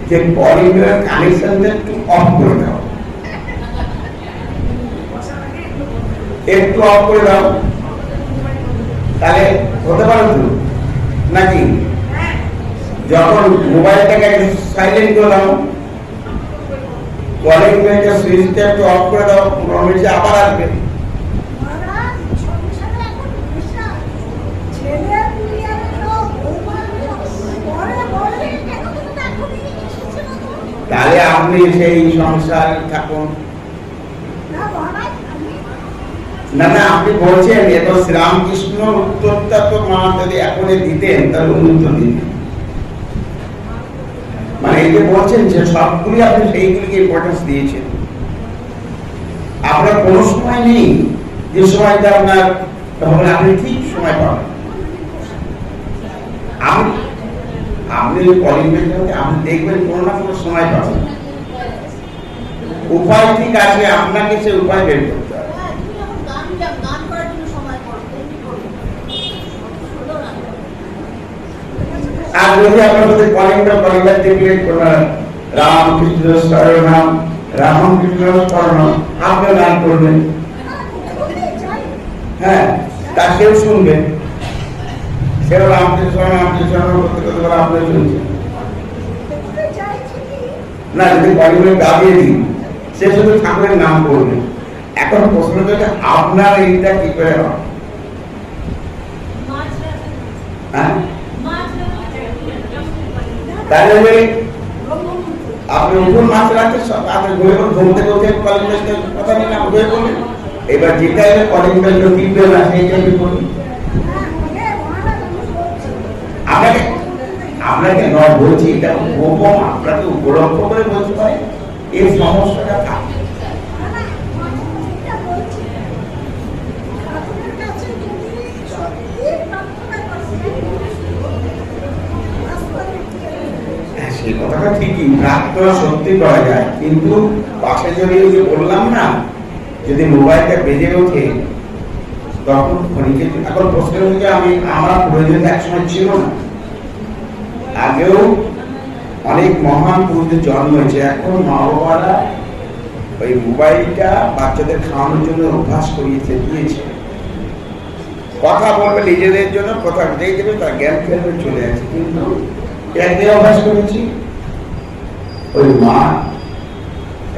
যে কলিং বেলের কানেকশনটা একটু অফ করে দাও, একটু অফ করে দাও, তাহলে হতে পারে তো নাকি? যখন মোবাইলটাকে সাইলেন্ট করে দাও, কলিং বেলটা সুইচটা একটু অফ করে দাও, 15 মিনিটে আবার আসবে। আপনি সেই সংসার থাকুন। না না, আপনি বলছেন এত শ্রীরামকৃষ্ণ উত্তরটা তো মা যদি এখনই দিতেন তাহলে উত্তর দিতেন। মানে এই যে বলছেন যে সবগুলি আপনি সেইগুলিকে ইম্পর্টেন্স দিয়েছেন। আপনার কোনো সময় নেই যে সময়টা আপনার, তাহলে আপনি ঠিক সময় পাবেন। আপনি কলিং আপনি দেখবেন কোনো না কোনো সময় পাবেন। উপায় ঠিক আছে, আপনাকে সে উপায় বের করতে হবে। আর যদি আপনাদের কলিংটা দেখলে রামকৃষ্ণ শরণম রামকৃষ্ণ শরণম আপনি গান করবেন, হ্যাঁ, তা সেও শুনবে, সেও রামকৃষ্ণ রামকৃষ্ণ করতে করতে করে আপনি শুনছেন না। যদি কলিংটা গাবিয়ে দিন, সে শুধু ঠাকুরের নাম করবে। এখন প্রশ্ন হচ্ছে আপনার এইটা কি করে হবে? হ্যাঁ, তাহলে আপনি উপর মাছ রাখতে আপনি ঘুমতে করতে কথা নিয়ে নাম ঘুরে বললেন। এবার যেটা কলিং বেল টিপবে না সেইটাই করবেন। আপনাকে আপনাকে নয় বলছি, এটা গোপন, আপনাকে উপলক্ষ করে বলতে পারে এই সমস্যাটা থাকে। সেই কথাটা ঠিকই, প্রার্থনা সত্যি করা যায়, কিন্তু পাশে যদি বললাম না, যদি মোবাইলটা বেজে ওঠে তখন ক্ষণিকে। এখন প্রশ্ন হচ্ছে আমি আমার প্রয়োজন একসময় ছিল না, আগেও অনেক মহান পুরুষদের জন্ম হয়েছে। এখন মা বাবারা ওই মোবাইলটা বাচ্চাদের খাওয়ানোর জন্য অভ্যাস করিয়েছে, দিয়েছে। কথা বলবে নিজেদের জন্য, কথা যেই দেবে তার জ্ঞান খেলবে চলে আছে। কিন্তু একদিন অভ্যাস করেছি, ওই মা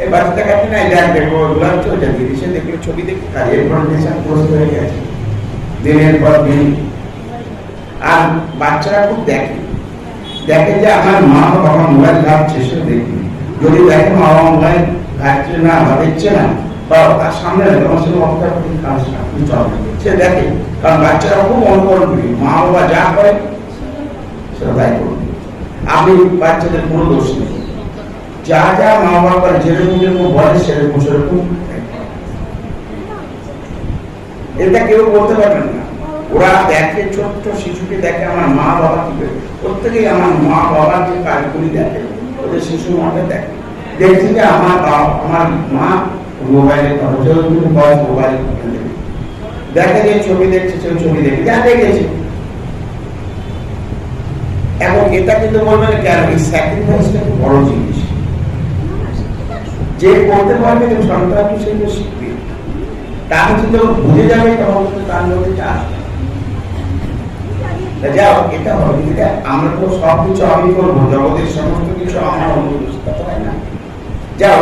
এই বাচ্চাটা কাছে না দেখ দেখো ঘুরাচ্ছে, ওটা বিদেশে দেখলে ছবি দেখে আর এরপর নেশা গ্রস্ত হয়ে গেছে দিনের পর দিন। আর বাচ্চারা খুব দেখে দেখে যে আমার মা বাবা মোবাইল ঘাটছে, সে দেখি যদি দেখে মা বাবা মোবাইল ঘাটছে না বা দেখছে না, বা তার সামনে সে দেখে। কারণ বাচ্চারা খুব অনুকরণ করি, মা বাবা যা করে সেটা তাই করবে। আপনি বাচ্চাদের কোনো দোষ নেই, যা যা মা বাবা যেরকম যেরকম বলে সেরকম সেরকম, এটা কেউ বলতে পারবেন না। ওরা দেখে, ছোট্ট শিশুকে দেখে আমার মা বাবা কি করে, প্রত্যেকেই আমার মা বাবার যে কাজগুলি দেখে, ওদের শিশু মাকে দেখে। দেখছি যে আমার মা মোবাইলে মোবাইল দেখে, যে ছবি দেখছে সেই ছবি দেখে যা দেখেছে। এবং এটা কিন্তু বলবেন কেন, এই স্যাক্রিফাইসটা খুব বড় জিনিস। যে করতে পারবে সন্তান সেগুলো শিখবে, তার যদি বুঝে যাবে তখন তার মধ্যে চাষ। যাও এটা হবে, আমরা তো সবকিছু আমি করবো, জগতের সমস্ত কিছু আমার অনুষ্ঠিত হয় না। যাও,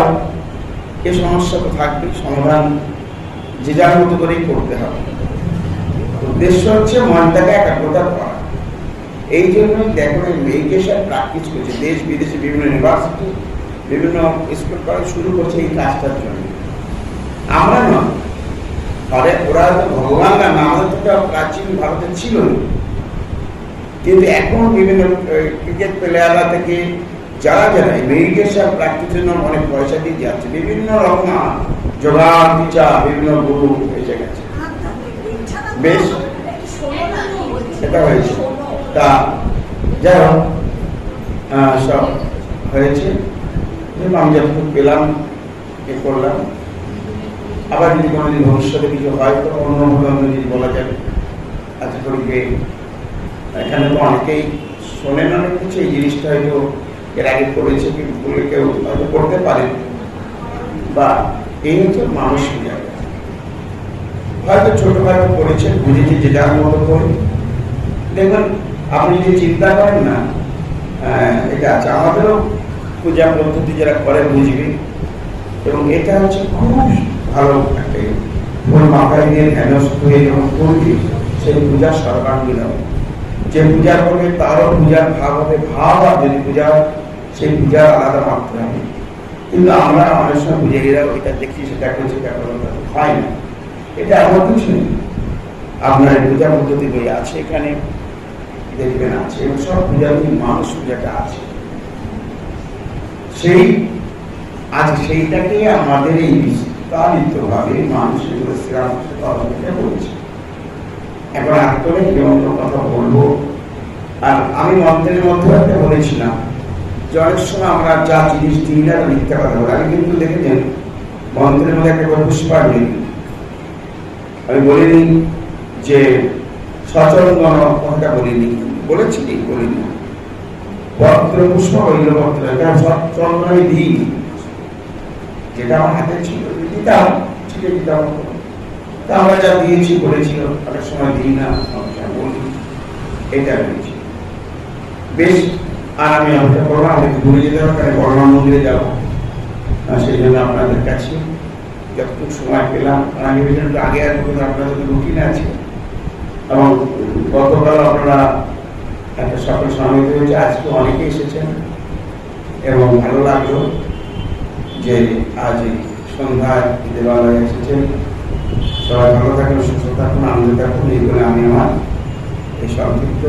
এই সমস্যা তো থাকবে, সমাধান যে যার মতো করেই করতে হবে। উদ্দেশ্য হচ্ছে মনটাকে একাগ্রতা করা। এই জন্যই দেখুন মেডিটেশন প্র্যাকটিস করছে দেশ বিদেশে, বিভিন্ন ইউনিভার্সিটি, বিভিন্ন স্কুল কলেজ শুরু করছে এই কাজটার জন্য। আমরা নয়, ওরা তো ভগবান না, আমাদের তো প্রাচীন ভারতে ছিল, কিন্তু এখন বিভিন্ন ক্রিকেট প্লেয়াররা থেকে যারা যারা মেডিটেশন প্র্যাকটিসের জন্য অনেক পয়সা দিয়ে যাচ্ছে, বিভিন্ন রকম যোগা টিচার, বিভিন্ন গুরু এসে গেছে। বেশ এটা হয়েছে, তা যাই হোক সব হয়েছে। আমি যতটুকু পেলাম এ করলাম। আবার যদি কোনোদিন ভবিষ্যতে কিছু হয় তো অন্যভাবে যদি বলা যাবে। আচ্ছা করি যে এখানে তো অনেকেই শোনেন অনেক কিছু, এই জিনিসটা হয়তো এর আগে করেছে কিন্তু বলে কেউ হয়তো করতে পারে, বা এই হচ্ছে মানসিক জায়গা। হয়তো ছোটখাটো করেছে, বুঝেছে যে যার মতো করে। দেখুন আপনি যদি চিন্তা করেন না, এটা আছে আমাদেরও পূজা পদ্ধতি যারা করে বুঝবে। এবং এটা হচ্ছে খুব ভালো একটা ফুল মাথায় দিয়ে ধ্যানস্থ হয়ে যখন করবি, সেই পূজার সর্বাঙ্গীন হবে। যে পূজা করবে তারও পূজার ভাব হবে, ভাব আর যদি পূজা সেই পূজার আলাদা মাত্রা হবে। কিন্তু আমরা অনেক সময় পূজারীরা ওইটা দেখছি, সেটা করছি, সেটা হয় না। এটা এমন কিছু নেই। আপনার পূজা পদ্ধতি বই আছে, এখানে দেখবেন আছে, এবং সব পূজার মানুষ পূজাটা আছে। সেই আজ সেইটাকে আমাদের এই বিস্তারিত ভাবে মানুষ এগুলো শ্রীরামকৃষ্ণ বলছে। এখন আত্মনে কি অন্য কথা বলবো। আর আমি মন্ত্রের মধ্যে একটা বলেছিলাম যে অনেক সময় আমরা যা জিনিস দিই না মিথ্যা কথা বলি। আমি কিন্তু দেখেছেন মন্ত্রের মধ্যে একটা পুষ্পার নেই, আমি বলিনি যে সচন্দন কথাটা বলিনি, বলেছি কি বলিনি, পত্র পুষ্প হইল পত্র, এটা সচন্দন আমি দিই, যেটা আমার হাতে ছিল দিতাম, ঠিক আছে দিতাম। তা আমরা যা দিয়েছি বলেছিল, অনেক সময় দিই না, অনেক সময় বলি, এটা রয়েছে বেশ। আর আমি অপেক্ষা করবো, আমি ঘুরে যেতে হবে, কারণ বর্মা মন্দিরে যাবো। সেই জন্য আপনাদের কাছে যতটুকু সময় পেলাম, আমি ভেবেছিলাম আগে আর আপনাদের রুটিন আছে, এবং গতকাল আপনারা একটা সকল সমিত হয়েছে, আজকে অনেকে এসেছেন এবং ভালো লাগলো যে আজ সন্ধ্যায় দেবালয়ে এসেছেন। সবাই ভালো থাকুন, সুস্থ থাকুন, আনন্দ থাকুন, এই বলে আমি আমার এই সংক্ষিপ্ত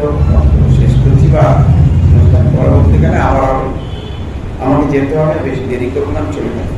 শেষ করছি। বা পরবর্তীকালে আবার আমাকে যেতে হবে, বেশি দেরি করবো না, চলে যাবো।